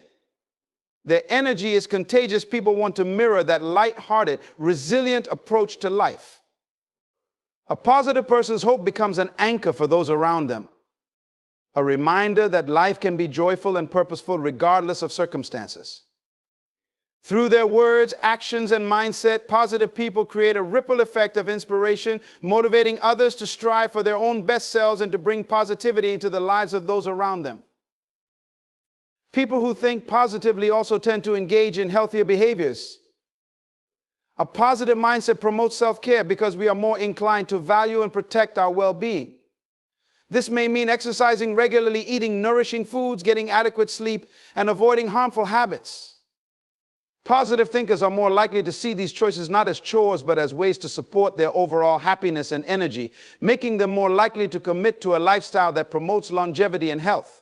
Their energy is contagious. People want to mirror that light-hearted, resilient approach to life. A positive person's hope becomes an anchor for those around them, a reminder that life can be joyful and purposeful regardless of circumstances. Through their words, actions, and mindset, positive people create a ripple effect of inspiration, motivating others to strive for their own best selves and to bring positivity into the lives of those around them. People who think positively also tend to engage in healthier behaviors. A positive mindset promotes self-care because we are more inclined to value and protect our well-being. This may mean exercising regularly, eating nourishing foods, getting adequate sleep, and avoiding harmful habits. Positive thinkers are more likely to see these choices not as chores, but as ways to support their overall happiness and energy, making them more likely to commit to a lifestyle that promotes longevity and health.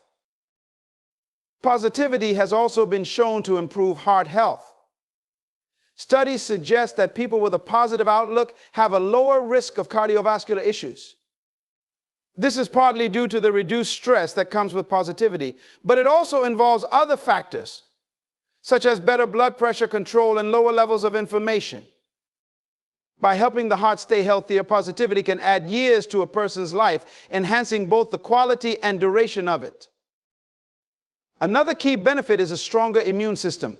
Positivity has also been shown to improve heart health. Studies suggest that people with a positive outlook have a lower risk of cardiovascular issues. This is partly due to the reduced stress that comes with positivity, but it also involves other factors, such as better blood pressure control and lower levels of inflammation. By helping the heart stay healthier, positivity can add years to a person's life, enhancing both the quality and duration of it. Another key benefit is a stronger immune system.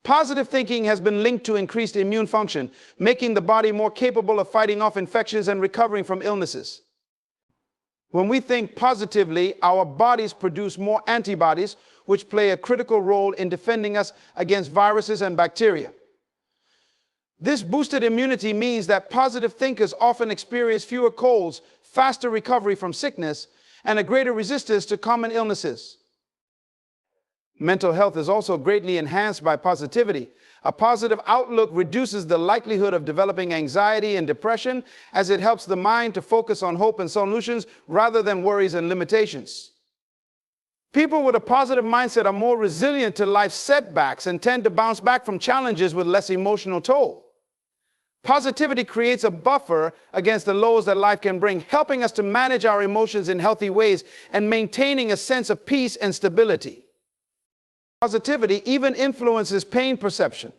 Positive thinking has been linked to increased immune function, making the body more capable of fighting off infections and recovering from illnesses. When we think positively, our bodies produce more antibodies, which play a critical role in defending us against viruses and bacteria. This boosted immunity means that positive thinkers often experience fewer colds, faster recovery from sickness, and a greater resistance to common illnesses. Mental health is also greatly enhanced by positivity. A positive outlook reduces the likelihood of developing anxiety and depression, as it helps the mind to focus on hope and solutions rather than worries and limitations. People with a positive mindset are more resilient to life's setbacks and tend to bounce back from challenges with less emotional toll. Positivity creates a buffer against the lows that life can bring, helping us to manage our emotions in healthy ways and maintaining a sense of peace and stability. Positivity even influences pain perception.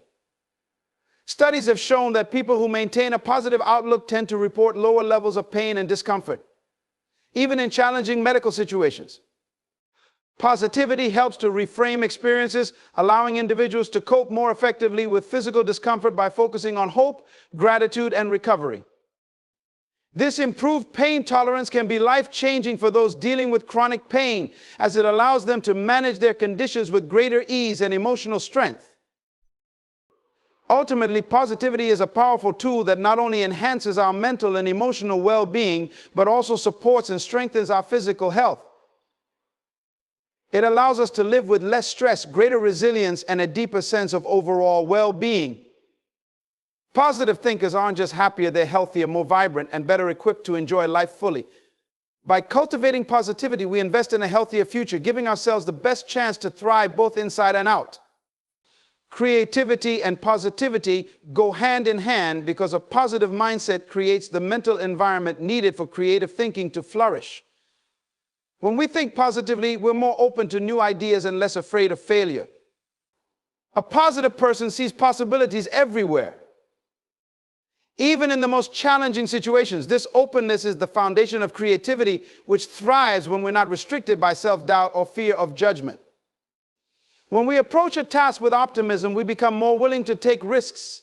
Studies have shown that people who maintain a positive outlook tend to report lower levels of pain and discomfort, even in challenging medical situations. Positivity helps to reframe experiences, allowing individuals to cope more effectively with physical discomfort by focusing on hope, gratitude, and recovery. This improved pain tolerance can be life-changing for those dealing with chronic pain, as it allows them to manage their conditions with greater ease and emotional strength. Ultimately, positivity is a powerful tool that not only enhances our mental and emotional well-being, but also supports and strengthens our physical health. It allows us to live with less stress, greater resilience, and a deeper sense of overall well-being. Positive thinkers aren't just happier, they're healthier, more vibrant, and better equipped to enjoy life fully. By cultivating positivity, we invest in a healthier future, giving ourselves the best chance to thrive both inside and out. Creativity and positivity go hand in hand because a positive mindset creates the mental environment needed for creative thinking to flourish. When we think positively, we're more open to new ideas and less afraid of failure. A positive person sees possibilities everywhere. Even in the most challenging situations, this openness is the foundation of creativity, which thrives when we're not restricted by self-doubt or fear of judgment. When we approach a task with optimism, we become more willing to take risks,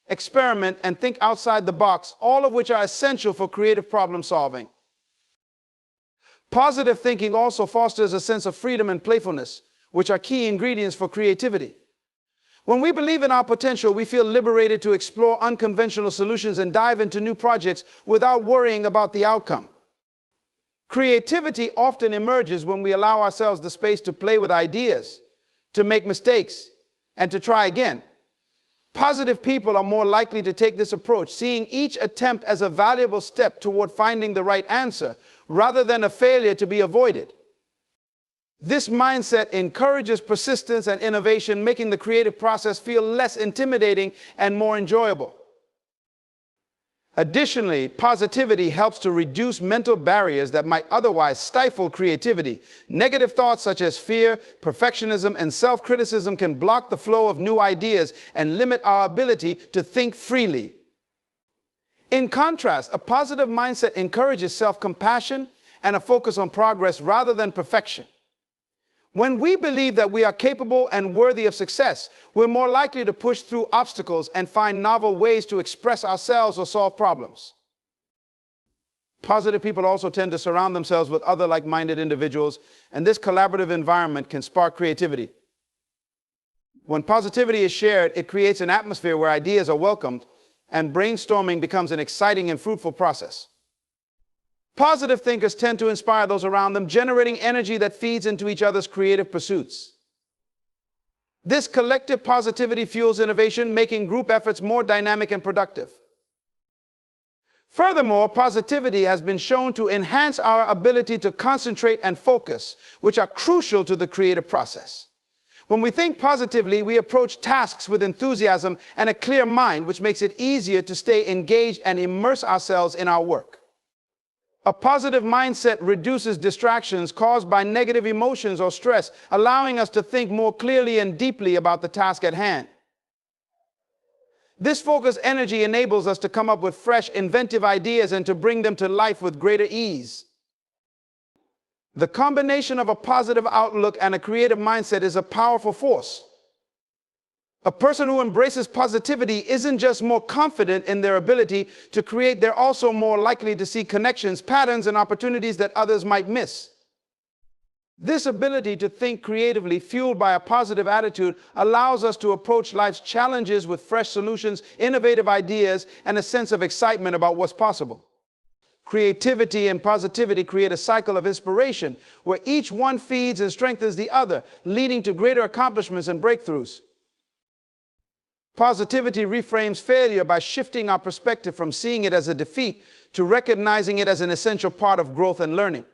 experiment, and think outside the box, all of which are essential for creative problem solving. Positive thinking also fosters a sense of freedom and playfulness, which are key ingredients for creativity. When we believe in our potential, we feel liberated to explore unconventional solutions and dive into new projects without worrying about the outcome. Creativity often emerges when we allow ourselves the space to play with ideas, to make mistakes, and to try again. Positive people are more likely to take this approach, seeing each attempt as a valuable step toward finding the right answer, rather than a failure to be avoided. This mindset encourages persistence and innovation, making the creative process feel less intimidating and more enjoyable. Additionally, positivity helps to reduce mental barriers that might otherwise stifle creativity. Negative thoughts such as fear, perfectionism, and self-criticism can block the flow of new ideas and limit our ability to think freely. In contrast, a positive mindset encourages self-compassion and a focus on progress rather than perfection. When we believe that we are capable and worthy of success, we're more likely to push through obstacles and find novel ways to express ourselves or solve problems. Positive people also tend to surround themselves with other like-minded individuals, and this collaborative environment can spark creativity. When positivity is shared, it creates an atmosphere where ideas are welcomed, and brainstorming becomes an exciting and fruitful process. Positive thinkers tend to inspire those around them, generating energy that feeds into each other's creative pursuits. This collective positivity fuels innovation, making group efforts more dynamic and productive. Furthermore, positivity has been shown to enhance our ability to concentrate and focus, which are crucial to the creative process. When we think positively, we approach tasks with enthusiasm and a clear mind, which makes it easier to stay engaged and immerse ourselves in our work. A positive mindset reduces distractions caused by negative emotions or stress, allowing us to think more clearly and deeply about the task at hand. This focused energy enables us to come up with fresh, inventive ideas and to bring them to life with greater ease. The combination of a positive outlook and a creative mindset is a powerful force. A person who embraces positivity isn't just more confident in their ability to create, they're also more likely to see connections, patterns, and opportunities that others might miss. This ability to think creatively, fueled by a positive attitude, allows us to approach life's challenges with fresh solutions, innovative ideas, and a sense of excitement about what's possible. Creativity and positivity create a cycle of inspiration where each one feeds and strengthens the other, leading to greater accomplishments and breakthroughs. Positivity reframes failure by shifting our perspective from seeing it as a defeat to recognizing it as an essential part of growth and learning.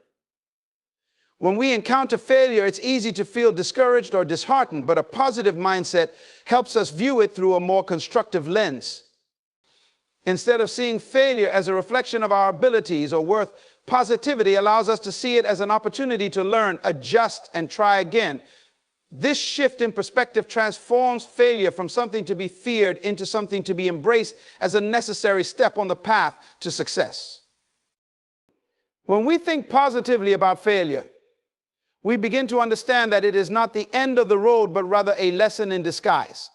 When we encounter failure, it's easy to feel discouraged or disheartened, but a positive mindset helps us view it through a more constructive lens. Instead of seeing failure as a reflection of our abilities or worth, positivity allows us to see it as an opportunity to learn, adjust, and try again. This shift in perspective transforms failure from something to be feared into something to be embraced as a necessary step on the path to success. When we think positively about failure, we begin to understand that it is not the end of the road, but rather a lesson in disguise.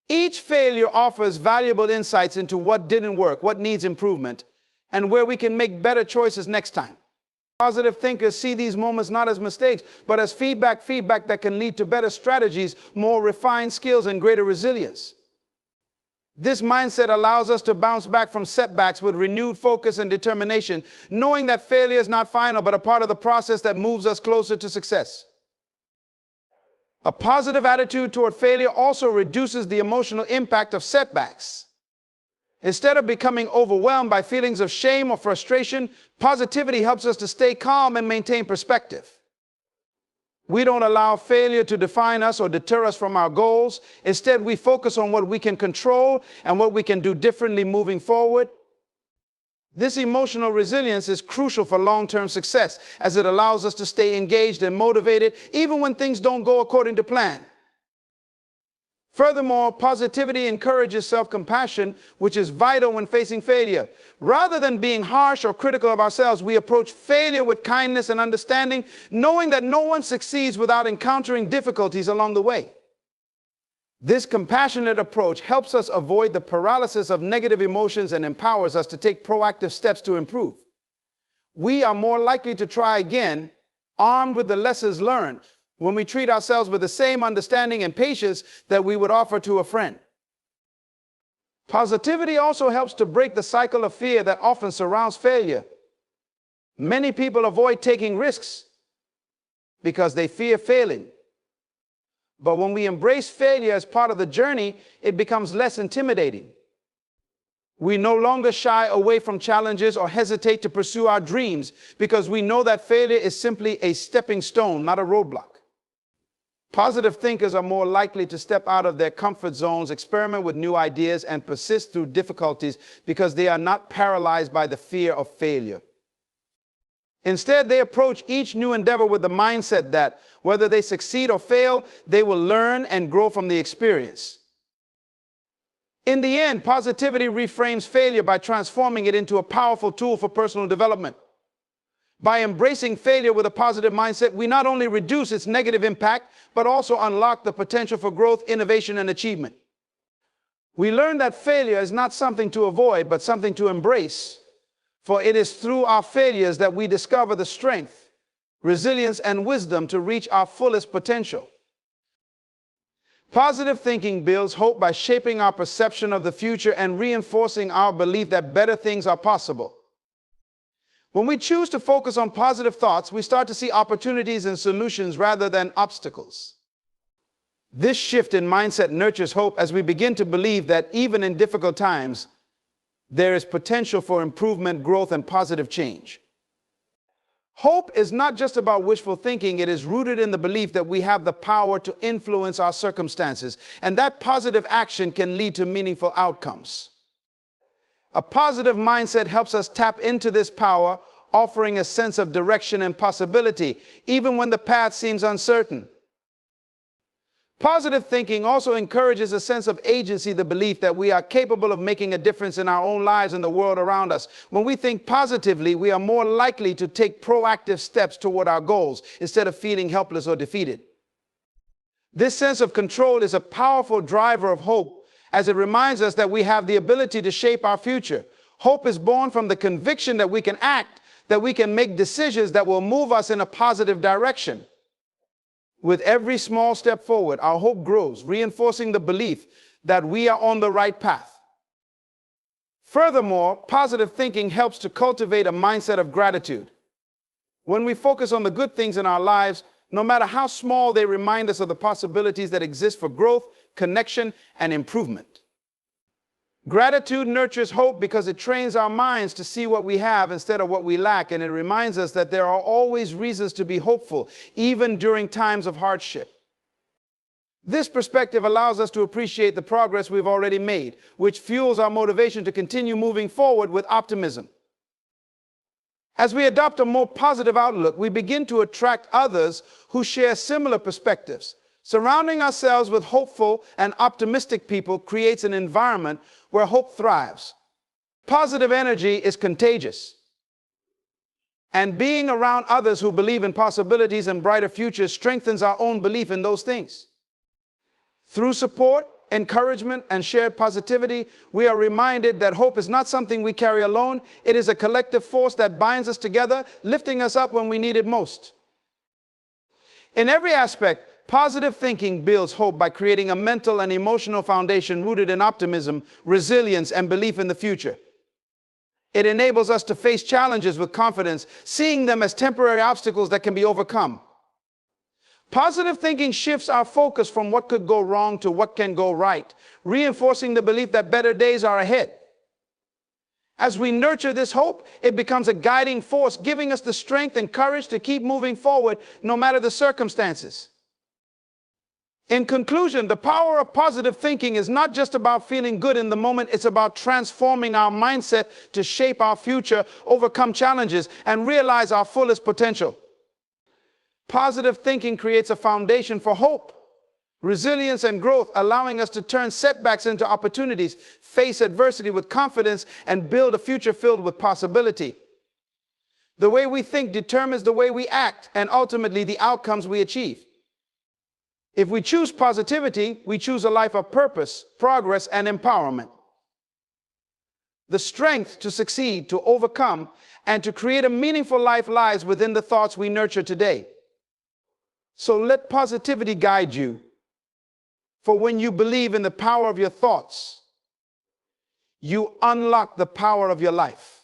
Each failure offers valuable insights into what didn't work, what needs improvement, and where we can make better choices next time. Positive thinkers see these moments not as mistakes, but as feedback that can lead to better strategies, more refined skills, and greater resilience. This mindset allows us to bounce back from setbacks with renewed focus and determination, knowing that failure is not final, but a part of the process that moves us closer to success. A positive attitude toward failure also reduces the emotional impact of setbacks. Instead of becoming overwhelmed by feelings of shame or frustration, positivity helps us to stay calm and maintain perspective. We don't allow failure to define us or deter us from our goals. Instead, we focus on what we can control and what we can do differently moving forward. This emotional resilience is crucial for long-term success, as it allows us to stay engaged and motivated even when things don't go according to plan. Furthermore, positivity encourages self-compassion, which is vital when facing failure. Rather than being harsh or critical of ourselves, we approach failure with kindness and understanding, knowing that no one succeeds without encountering difficulties along the way. This compassionate approach helps us avoid the paralysis of negative emotions and empowers us to take proactive steps to improve. We are more likely to try again, armed with the lessons learned, when we treat ourselves with the same understanding and patience that we would offer to a friend. Positivity also helps to break the cycle of fear that often surrounds failure. Many people avoid taking risks because they fear failing. But when we embrace failure as part of the journey, it becomes less intimidating. We no longer shy away from challenges or hesitate to pursue our dreams because we know that failure is simply a stepping stone, not a roadblock. Positive thinkers are more likely to step out of their comfort zones, experiment with new ideas, and persist through difficulties because they are not paralyzed by the fear of failure. Instead, they approach each new endeavor with the mindset that, whether they succeed or fail, they will learn and grow from the experience. In the end, positivity reframes failure by transforming it into a powerful tool for personal development. By embracing failure with a positive mindset, we not only reduce its negative impact, but also unlock the potential for growth, innovation, and achievement. We learn that failure is not something to avoid, but something to embrace. For it is through our failures that we discover the strength, resilience, and wisdom to reach our fullest potential. Positive thinking builds hope by shaping our perception of the future and reinforcing our belief that better things are possible. When we choose to focus on positive thoughts, we start to see opportunities and solutions rather than obstacles. This shift in mindset nurtures hope as we begin to believe that even in difficult times, there is potential for improvement, growth, and positive change. Hope is not just about wishful thinking. It is rooted in the belief that we have the power to influence our circumstances, and that positive action can lead to meaningful outcomes. A positive mindset helps us tap into this power, offering a sense of direction and possibility, even when the path seems uncertain. Positive thinking also encourages a sense of agency, the belief that we are capable of making a difference in our own lives and the world around us. When we think positively, we are more likely to take proactive steps toward our goals instead of feeling helpless or defeated. This sense of control is a powerful driver of hope, as it reminds us that we have the ability to shape our future. Hope is born from the conviction that we can act, that we can make decisions that will move us in a positive direction. With every small step forward, our hope grows, reinforcing the belief that we are on the right path. Furthermore, positive thinking helps to cultivate a mindset of gratitude. When we focus on the good things in our lives, no matter how small, they remind us of the possibilities that exist for growth, connection, and improvement. Gratitude nurtures hope because it trains our minds to see what we have instead of what we lack, and it reminds us that there are always reasons to be hopeful, even during times of hardship. This perspective allows us to appreciate the progress we've already made, which fuels our motivation to continue moving forward with optimism. As we adopt a more positive outlook, we begin to attract others who share similar perspectives. Surrounding ourselves with hopeful and optimistic people creates an environment where hope thrives. Positive energy is contagious. And being around others who believe in possibilities and brighter futures strengthens our own belief in those things. Through support, encouragement, and shared positivity, we are reminded that hope is not something we carry alone. It is a collective force that binds us together, lifting us up when we need it most. In every aspect, positive thinking builds hope by creating a mental and emotional foundation rooted in optimism, resilience, and belief in the future. It enables us to face challenges with confidence, seeing them as temporary obstacles that can be overcome. Positive thinking shifts our focus from what could go wrong to what can go right, reinforcing the belief that better days are ahead. As we nurture this hope, it becomes a guiding force, giving us the strength and courage to keep moving forward no matter the circumstances. In conclusion, the power of positive thinking is not just about feeling good in the moment, it's about transforming our mindset to shape our future, overcome challenges, and realize our fullest potential. Positive thinking creates a foundation for hope, resilience, and growth, allowing us to turn setbacks into opportunities, face adversity with confidence, and build a future filled with possibility. The way we think determines the way we act and ultimately the outcomes we achieve. If we choose positivity, we choose a life of purpose, progress, and empowerment. The strength to succeed, to overcome, and to create a meaningful life lies within the thoughts we nurture today. So let positivity guide you. For when you believe in the power of your thoughts, you unlock the power of your life.